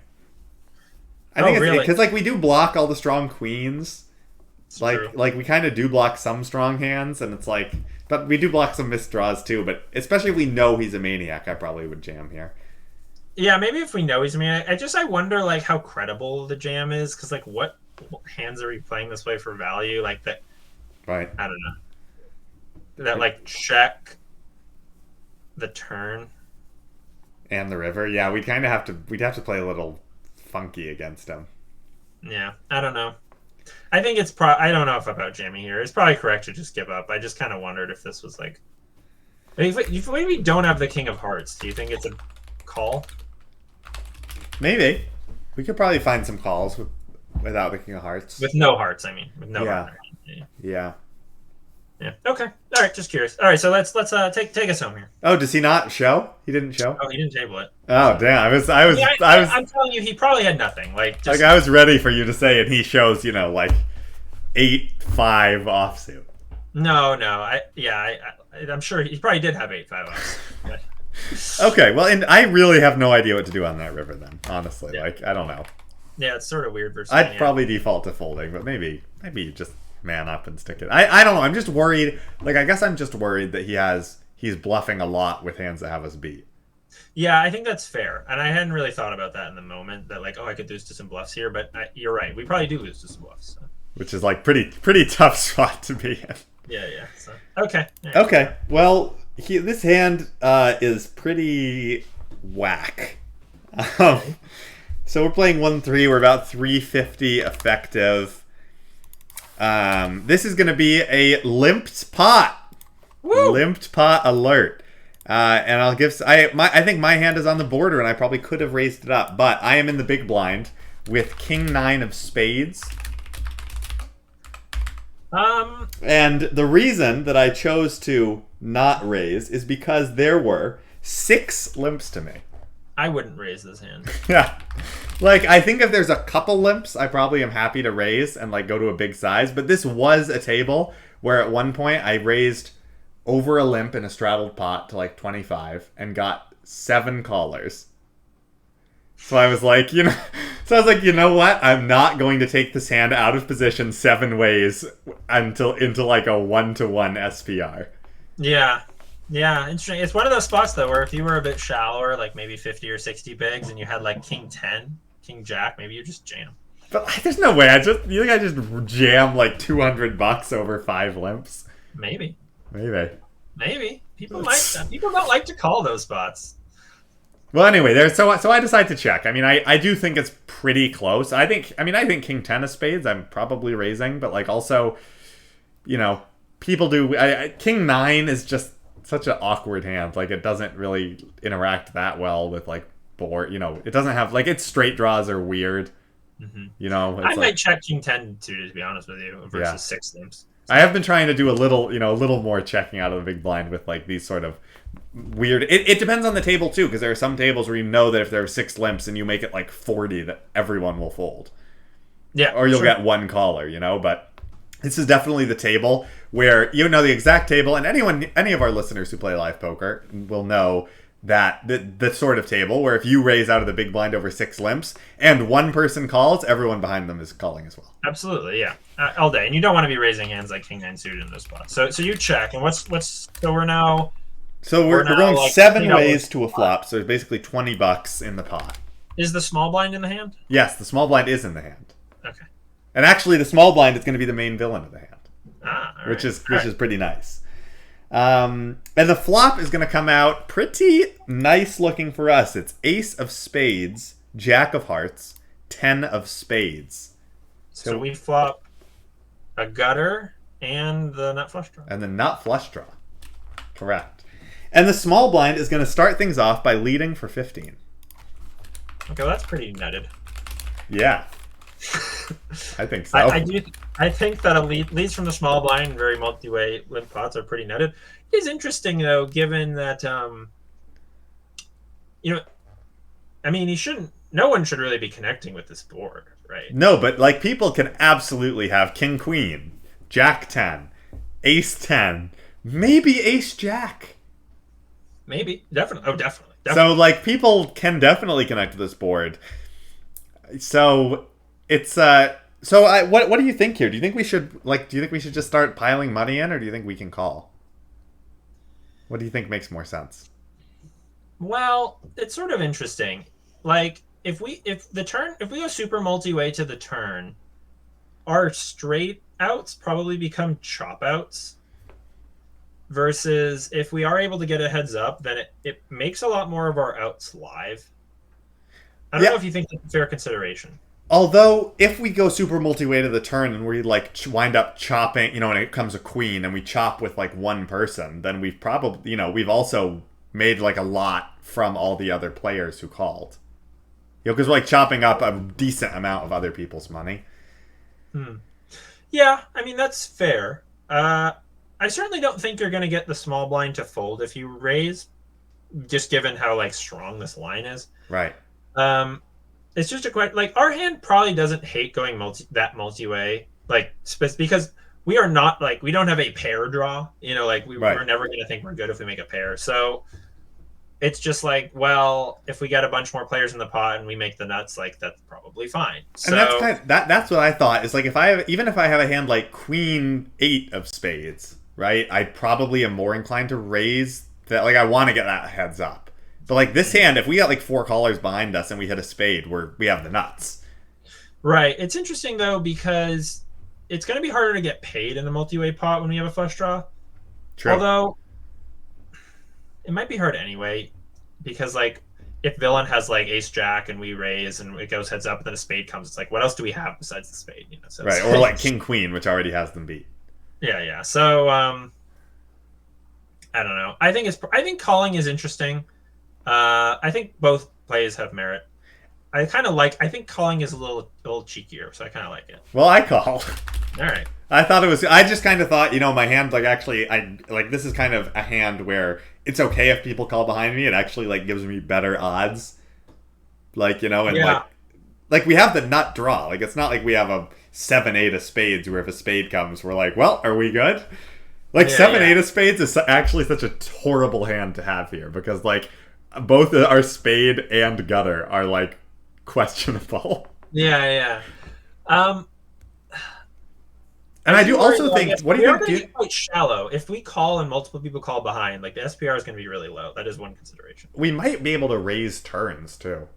I think it's really? because like we do block all the strong queens. It's like true. like we kind of do block some strong hands, and it's like, but we do block some missed draws too. But especially if we know he's a maniac, I probably would jam here. Yeah, maybe if we know he's a maniac. I wonder like how credible the jam is, because like what hands are we playing this way for value? Like that. Right. I don't know. That like check the turn And the river. Yeah, we'd have to play a little funky against him. Yeah, I don't know. I think it's I don't know if about jamming here. It's probably correct to just give up. I just kind of wondered if this was like. If we don't have the King of Hearts, do you think it's a call? Maybe. We could probably find some calls without the King of Hearts. With no hearts, I mean, with no heart. Yeah. Yeah. Okay. All right. Just curious. All right. So let's take us home here. Oh, does he not show? He didn't show. Oh, he didn't table it. Oh, damn! I'm telling you, he probably had nothing. Like I was ready for you to say, and he shows, like 8-5 offsuit. No. I'm sure he probably did have 8-5 offsuit. Okay. Well, and I really have no idea what to do on that river. Then, honestly, Yeah. I don't know. Yeah, it's sort of weird versus. I'd probably default to folding, but maybe just man up and stick it. I don't know. I'm just worried. Like, I guess I'm just worried that he's bluffing a lot with hands that have us beat. Yeah, I think that's fair. And I hadn't really thought about that in the moment, that like, I could lose to some bluffs here, but you're right. We probably do lose to some bluffs. So. Which is like pretty tough spot to be in. Yeah. So, okay. Yeah. Okay. Well, this hand is pretty whack. So we're playing 1-3. We're about 350 effective. This is going to be a limped pot. Woo! Limped pot alert. And I'll give. I think my hand is on the border, and I probably could have raised it up, but I am in the big blind with King 9 of spades. And the reason that I chose to not raise is because there were 6 limps to me. I wouldn't raise this hand. Yeah. Like, I think if there's a couple limps, I probably am happy to raise and, like, go to a big size. But this was a table where at one point I raised over a limp in a straddled pot to, like, 25 and got 7 callers. So I was like, you know what? I'm not going to take this hand out of position 7 ways into, like, a 1-to-1 SPR. Yeah, interesting. It's one of those spots, though, where if you were a bit shallower, like maybe 50 or 60 bigs, and you had, like, King 10, King Jack, maybe you just jam. But there's no way. You think I just jam, like, $200 over 5 limps? Maybe. People don't like to call those spots. Well, anyway, so I decide to check. I mean, I do think it's pretty close. I think King 10 of spades I'm probably raising, but, like, also, people do. King 9 is just such an awkward hand. Like, it doesn't really interact that well with, like, board. It doesn't have, like, its straight draws are weird. Mm-hmm. I might check King 10 too, to be honest with you, versus 6 limps. I have been trying to do a little more checking out of the big blind with, like, these sort of weird. It depends on the table too, because there are some tables where you know that if there are 6 limps and you make it like 40, that everyone will fold. Yeah, or you'll get 1 caller. But this is definitely the table where the exact table, and any of our listeners who play live poker will know that the sort of table where if you raise out of the big blind over 6 limps and one person calls, everyone behind them is calling as well. Absolutely, yeah, all day. And you don't want to be raising hands like King 9 suited in this spot. So you check, and so we're now. So we're going like 7 ways to a flop. So there's basically $20 in the pot. Is the small blind in the hand? Yes, the small blind is in the hand. Okay. And actually, the small blind is going to be the main villain of the hand, which is pretty nice. And the flop is going to come out pretty nice looking for us. It's Ace of Spades, Jack of Hearts, 10 of Spades. So we flop a gutter and the nut flush draw. And the nut flush draw. Correct. And the small blind is going to start things off by leading for 15. Okay, well, that's pretty nutted. Yeah. I think so. I do. I think that leads from the small blind, very multi-way limp pots are pretty nutted. It is interesting though, given that you know, I mean, he shouldn't. No one should really be connecting with this board, right? No, but like people can absolutely have king queen, jack 10, ace 10, maybe ace jack. Maybe, definitely. Oh, definitely. So like people can definitely connect to this board. So it's what do you think here? Do you think we should just start piling money in, or do you think we can call? What do you think makes more sense? Well, it's sort of interesting. Like if we go super multi-way to the turn, our straight outs probably become chop outs. Versus if we are able to get a heads up, then it makes a lot more of our outs live. I don't know if you think that's a fair consideration. Although, if we go super multi-way to the turn and we like wind up chopping, and it comes a queen and we chop with like one person, then we've probably, we've also made like a lot from all the other players who called. Because we're like chopping up a decent amount of other people's money. Yeah, I mean, that's fair. I certainly don't think you're going to get the small blind to fold if you raise, just given how like strong this line is. Right. It's just a quite like our hand probably doesn't hate going multi-way, like because we are not like we don't have a pair draw. We're never going to think we're good if we make a pair. So it's just like, well, if we get a bunch more players in the pot and we make the nuts, like that's probably fine. So and that's what I thought. Is like if I have a hand like queen 8 of spades, right? I probably am more inclined to raise that. Like I want to get that heads up. But like this hand, if we got like 4 callers behind us and we hit a spade, we have the nuts. Right. It's interesting though because it's going to be harder to get paid in the multi-way pot when we have a flush draw. True. Although it might be hard anyway, because like if villain has like ace jack and we raise and it goes heads up and then a spade comes, it's like what else do we have besides the spade? So right, or like king queen, which already has them beat. Yeah. So I don't know. I think calling is interesting. I think both plays have merit. I think calling is a little cheekier, so I kind of like it. Well, I call. All right. I just kind of thought, my hand, like, actually, this is kind of a hand where it's okay if people call behind me. It actually, like, gives me better odds. Like, and, yeah. like, we have the nut draw. Like, it's not like we have a 7-8 of spades where if a spade comes, we're like, well, are we good? Like, 7-8 of spades is actually such a horrible hand to have here because, like, both our spade and gutter are, like, questionable. Yeah. And I do also think, what do you think? We're quite shallow. If we call and multiple people call behind, like the SPR is going to be really low. That is one consideration. We might be able to raise turns too.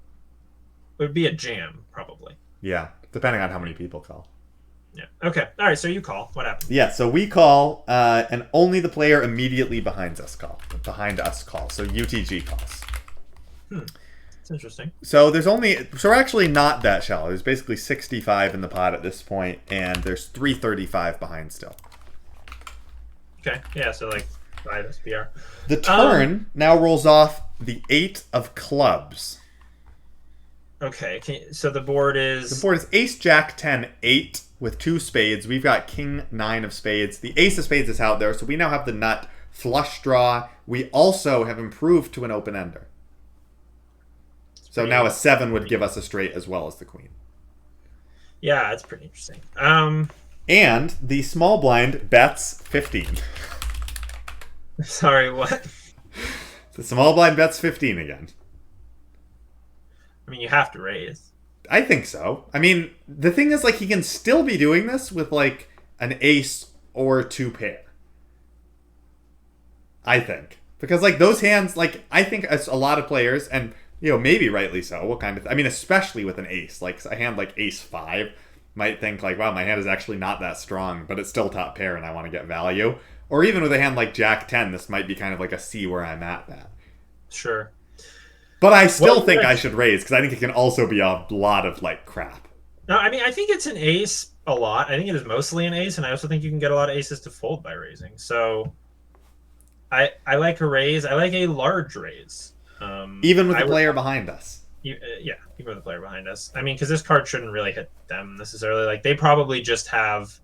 It would be a jam, probably. Yeah, depending on how many people call. Yeah. Okay. All right. So you call. What happens? Yeah. So we call, and only the player immediately behind us calls. So UTG calls. It's interesting. So we're actually not that shallow. There's basically 65 in the pot at this point, and there's 335 behind still. Okay. Yeah. So like 5 SPR. The turn now rolls off the 8 of clubs. Okay. So the board is ace jack 10 8 with 2 spades. We've got king 9 of spades. The ace of spades is out there, so we now have the nut flush draw. We also have improved to an open ender. So now a 7 would give us a straight as well as the queen. Yeah, that's pretty interesting. And the small blind bets 15. Sorry, what? The small blind bets 15 again. I mean, you have to raise. I think so. I mean, the thing is, like, he can still be doing this with, like, an ace or 2 pair. I think. Because, like, those hands, like, I think a lot of players, and... maybe rightly so. Especially with an ace. Like, a hand like ace 5 might think, like, wow, my hand is actually not that strong, but it's still top pair and I want to get value. Or even with a hand like jack 10, this might be kind of like a see where I'm at that. Sure. But I still think I should raise, because I think it can also be a lot of, like, crap. No, I mean, I think it's an ace a lot. I think it is mostly an ace, and I also think you can get a lot of aces to fold by raising. So, I like a raise. I like a large raise. Even with the player behind us. Yeah, you move the player behind us. I mean, because this card shouldn't really hit them necessarily. Like they probably just have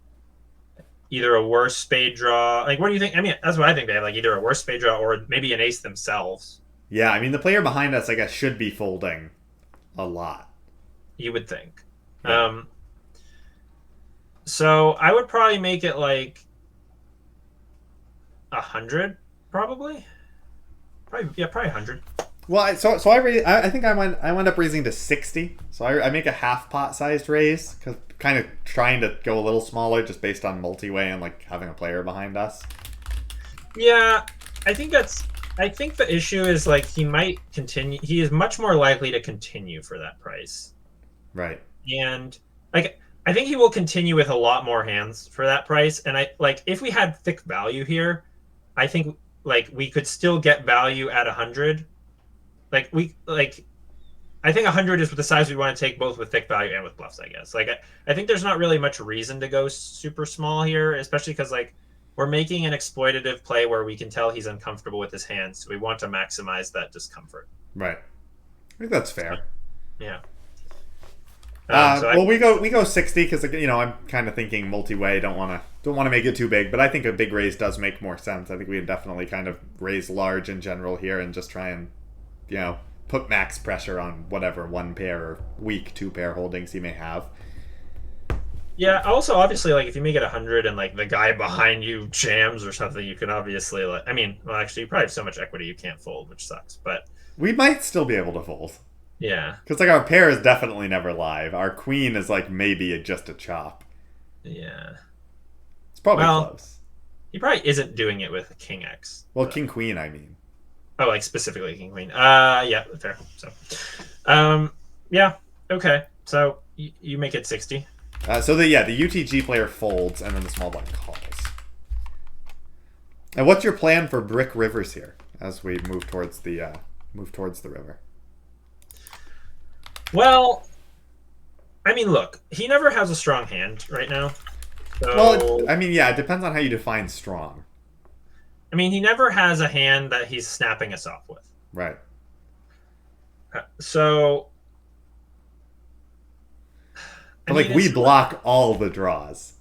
either a worse spade draw. Like, what do you think? I mean, that's what I think they have. Like either a worse spade draw or maybe an ace themselves. Yeah, I mean the player behind us, I guess, should be folding a lot. You would think. Yeah. So I would probably make it like 100, probably. Probably 100. Well, I think I went up raising to 60. So I make a half pot sized raise because kind of trying to go a little smaller just based on multi-way and like having a player behind us. Yeah, I think the issue is like he might continue. He is much more likely to continue for that price. Right. And like I think he will continue with a lot more hands for that price. And I like if we had thick value here, I think like we could still get value at 100. I think 100 is the size we want to take both with thick value and with bluffs, I guess. Like I think there's not really much reason to go super small here, especially because like we're making an exploitative play where we can tell he's uncomfortable with his hands. So we want to maximize that discomfort. Right. I think that's fair. Yeah. Well, we go 60 because I'm kind of thinking multi-way. Don't want to make it too big, but I think a big raise does make more sense. I think we can definitely kind of raise large in general here and just try and put max pressure on whatever one pair or weak two pair holdings he may have. Yeah. Also, obviously, like if you make it 100 and like the guy behind you jams or something, you can obviously actually you probably have so much equity you can't fold, which sucks. But we might still be able to fold. Yeah. Because like our pair is definitely never live. Our queen is like maybe just a chop. Yeah. It's probably close. He probably isn't doing it with King X. Well, King Queen, I mean. Oh, like specifically King Queen. Yeah, fair. So, yeah, okay. So you make it 60. So the UTG player folds, and then the small blind calls. And what's your plan for brick rivers here as we move towards the river? Well, I mean, look, he never has a strong hand right now. So, well, I mean, yeah, it depends on how you define strong. I mean, he never has a hand that he's snapping us off with. Right. So, we block all the draws.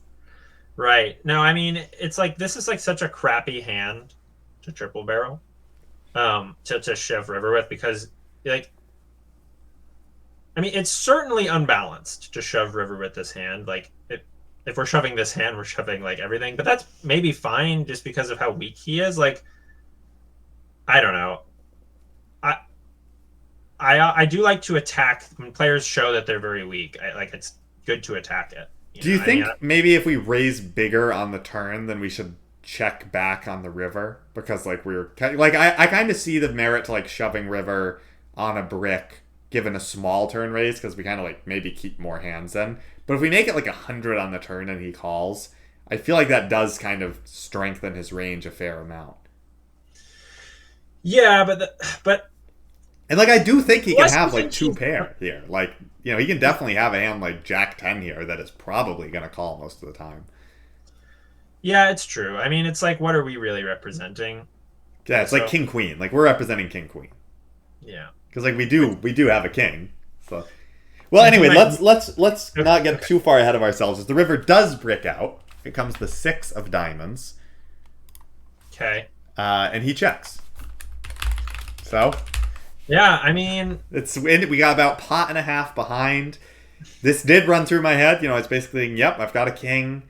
Right. No, I mean, it's like this is like such a crappy hand to triple barrel, to shove river with because like. I mean, it's certainly unbalanced to shove river with this hand. Like, if we're shoving this hand, we're shoving like everything. But that's maybe fine just because of how weak he is. Like, I don't know. I do like to attack when players show that they're very weak. It's good to attack it. Do you think maybe if we raise bigger on the turn, then we should check back on the river? Because like I kind of see the merit to like shoving river on a brick given a small turn raise because we kind of like maybe keep more hands in. But if we make it like 100 on the turn and he calls, I feel like that does kind of strengthen his range a fair amount. Yeah, but and like I do think he can have like two pair here. Like, he can definitely have a hand like Jack 10 here that is probably going to call most of the time. Yeah, it's true. I mean, it's like, what are we really representing? Yeah, it's like King Queen. Like we're representing King Queen. Yeah. Because like we do have a king. So, well, anyway, let's not get too far ahead of ourselves. As the river does brick out, it comes the 6 of diamonds. Okay. And he checks. So. Yeah, I mean, we got about pot and a half behind. This did run through my head. It's basically, yep, I've got a king,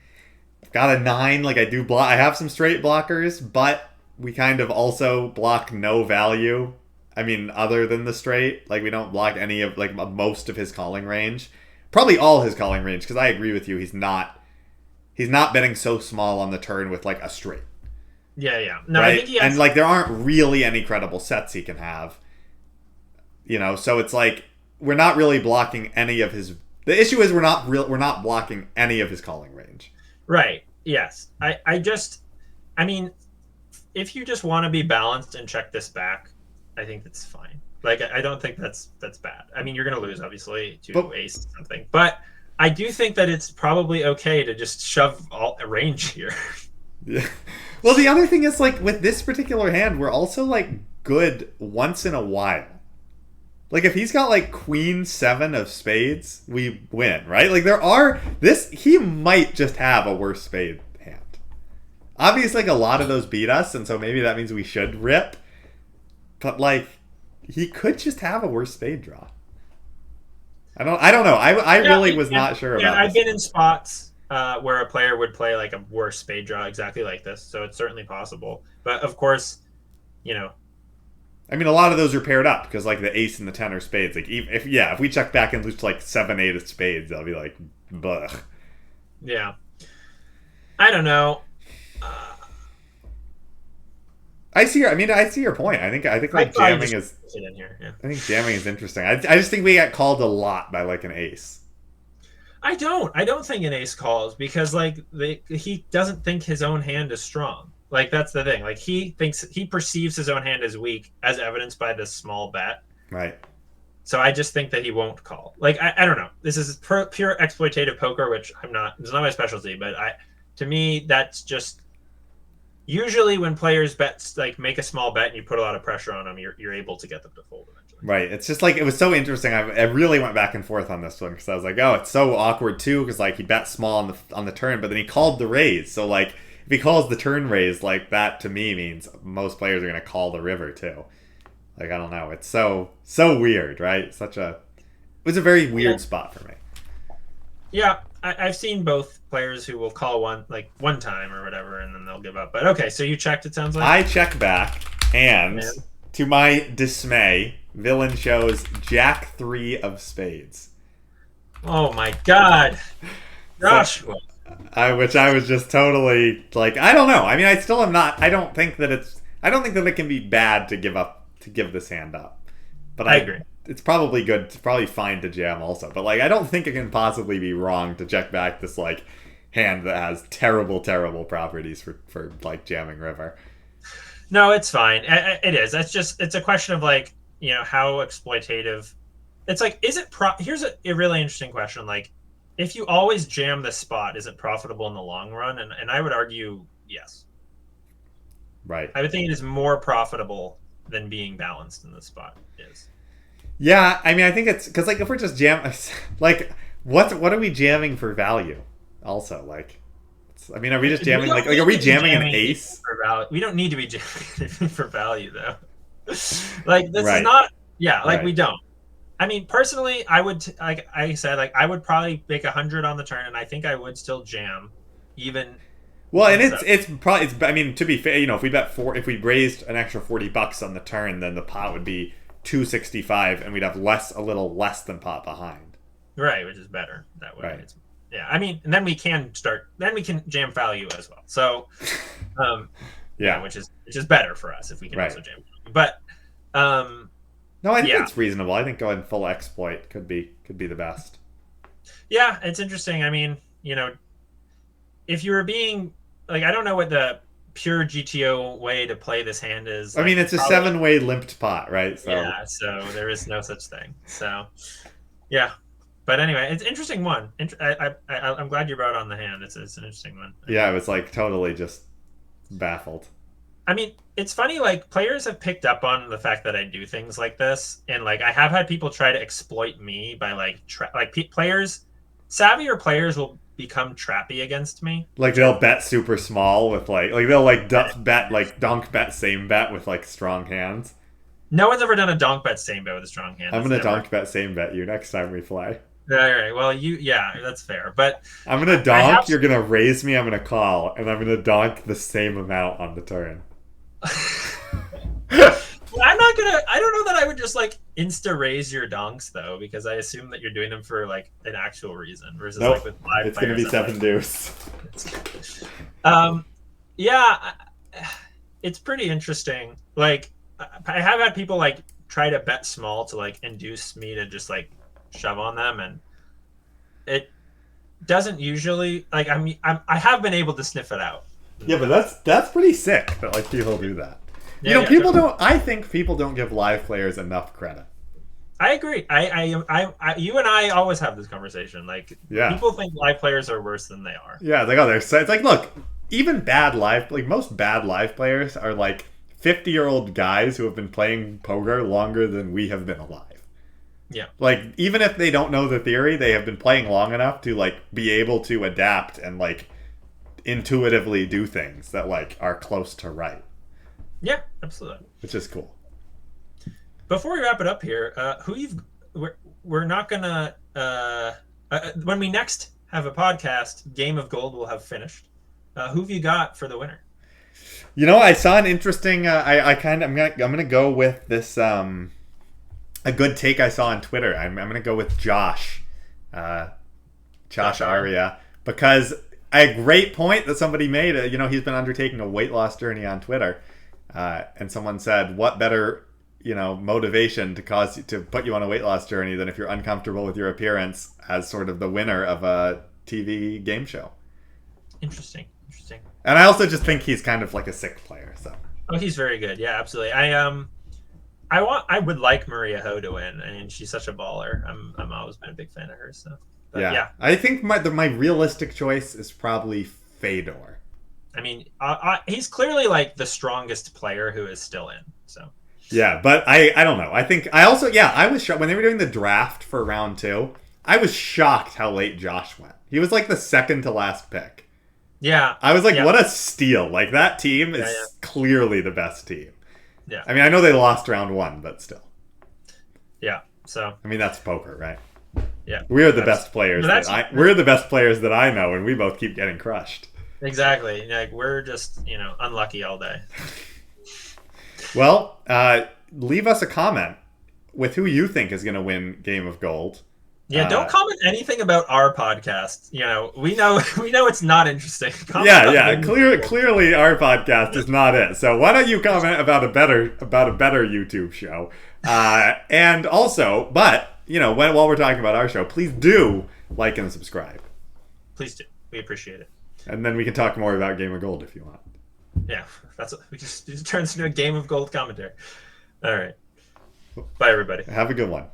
I've got a 9. Like I have some straight blockers, but we kind of also block no value. I mean, other than the straight, like we don't block any of like most of his calling range, probably all his calling range. Because I agree with you, he's not betting so small on the turn with like a straight. Yeah. No, right? I think he has... And like there aren't really any credible sets he can have. So it's like we're not really blocking any of his. The issue is we're not blocking any of his calling range. Right. Yes. I mean, if you just want to be balanced and check this back, I think that's fine. Like, I don't think that's bad. I mean, you're going to lose, obviously, to ace or something. But I do think that it's probably okay to just shove all a range here. Yeah. Well, the other thing is, like, with this particular hand, we're also, like, good once in a while. Like, if he's got, like, queen 7 of spades, we win, right? Like, he might just have a worse spade hand. Obviously, like, a lot of those beat us, and so maybe that means we should rip. But, like, he could just have a worse spade draw. I don't know. I really was not sure about I've been in spots where a player would play, like, a worse spade draw exactly like this, so it's certainly possible. But, of course, I mean, a lot of those are paired up because, like, the ace and the 10 are spades. Like, if we check back and lose to, like, 7, 8 of spades, I'll be like, blech. Yeah. I don't know. I see your point. I think like jamming is. In here. Yeah. I think jamming is interesting. I just think we get called a lot by, like, an ace. I don't think an ace calls because, like, he doesn't think his own hand is strong. Like, that's the thing. Like, he perceives his own hand as weak, as evidenced by this small bet. Right. So I just think that he won't call. Like, I don't know. This is pure exploitative poker, which it's not my specialty, but to me, that's just usually when players make a small bet and you put a lot of pressure on them, you're able to get them to fold eventually. Right. It's just like, it was so interesting. I really went back and forth on this one because I was like, oh, it's so awkward too because, like, he bet small on the turn, but then he called the raise. So, like, if he calls the turn raise, like, that to me means most players are going to call the river too. Like, I don't know. It's so weird, right? It was a very weird spot for me. Yeah, I've seen both players who will call one time or whatever, and then they'll give up. But okay, so you checked, it sounds like? I check back, and to my dismay, villain shows Jack 3 of spades. Oh my god. Joshua. Which I was just totally like, I don't know. I mean, I still am not. I don't think that it can be bad to give this hand up. But I agree. It's probably good. It's probably fine to jam also. But, like, I don't think it can possibly be wrong to check back this, like, hand that has terrible, terrible properties for like jamming river. No, it's fine. It is. It's a question of, like, how exploitative. It's like, is it here's a really interesting question. Like, if you always jam this spot, is it profitable in the long run? And I would argue yes. Right. I would think it is more profitable than being balanced in this spot is. Yeah, I mean, I think it's because, like, if we're just like, what are we jamming for value? Also, like, I mean, are we just jamming are we jamming an ace for value? We don't need to be jamming for value though. Like, this right. is not. Yeah, like, right. We don't. I mean, personally, I would like I said, like, I would probably make 100 on the turn, and I think I would still jam, even. Well, and it's probably I mean, to be fair, if we raised an extra $40 on the turn, then the pot would be $265, and we'd have a little less than pot behind. Right, which is better that way. Right. Yeah, I mean, and then we can jam value as well. So, yeah, which is better for us if we can also jam value. But, no, I think it's reasonable. I think going full exploit could be the best. Yeah, it's interesting. I mean, if you were being like, I don't know what the pure GTO way to play this hand is. I mean, it's a 7-way limped pot, right? So. Yeah, so there is no such thing. So, yeah. But anyway, it's an interesting one. I'm glad you brought on the hand. It's an interesting one. Yeah, I was, like, totally just baffled. I mean, it's funny, like, players have picked up on the fact that I do things like this. And, like, I have had people try to exploit me by, like, savvier players will become trappy against me. Like, they'll bet super small with, like they'll, like, donk bet same bet with, like, strong hands. No one's ever done a donk bet same bet with a strong hand. I'm going to donk bet same bet you next time we play. All right. Well, that's fair. But I'm going to donk, you're going to raise me, I'm going to call, and I'm going to donk the same amount on the turn. I don't know that I would just, like, insta raise your donks though, because I assume that you're doing them for, like, an actual reason versus like with live. It's going to be 7 deuce. Yeah, it's pretty interesting. Like, I have had people, like, try to bet small to, like, induce me to just, like, shove on them, and it doesn't usually, like, I have been able to sniff it out. Yeah, but that's pretty sick that, like, people do that. I think people don't give live players enough credit. I agree. You and I always have this conversation. Like, people think live players are worse than they are. Yeah, it's like, look, even most bad live players are, like, 50-year-old guys who have been playing poker longer than we have been alive. Yeah. Like, even if they don't know the theory, they have been playing long enough to, like, be able to adapt and, like, intuitively do things that, like, are close to right. Yeah, absolutely. Which is cool. Before we wrap it up here, we're not gonna when we next have a podcast, Game of Gold will have finished. Who have you got for the winner? You know, I saw an interesting. I'm gonna go with this. A good take I saw on Twitter. I'm gonna go with Josh Arya, because a great point that somebody made. He's been undertaking a weight loss journey on Twitter, and someone said, "What better, motivation to put you on a weight loss journey than if you're uncomfortable with your appearance as sort of the winner of a TV game show?" Interesting. And I also just think he's kind of like a sick player. So. Oh, he's very good. Yeah, absolutely. I would like Maria Ho to win. I mean, she's such a baller. I'm always been a big fan of hers. So. But yeah. I think my realistic choice is probably Fedor. I mean, he's clearly like the strongest player who is still in. So. Yeah, but I don't know. I think I was shocked when they were doing the draft for round 2. I was shocked how late Josh went. He was like the second to last pick. Yeah. I was like, what a steal. Like, that team is clearly the best team. Yeah. I mean, I know they lost round 1, but still. Yeah. So. I mean, that's poker, right? Yeah. We're the best players. We're the best players that I know, and we both keep getting crushed. Exactly. Like, we're just, unlucky all day. Well, leave us a comment with who you think is going to win Game of Gold. Yeah, don't comment anything about our podcast. We know it's not interesting. Clearly, our podcast is not it. So why don't you comment about a better YouTube show? And also, while we're talking about our show, please do like and subscribe. Please do. We appreciate it. And then we can talk more about Game of Gold if you want. Yeah, it just turns into a Game of Gold commentary. All right. Bye, everybody. Have a good one.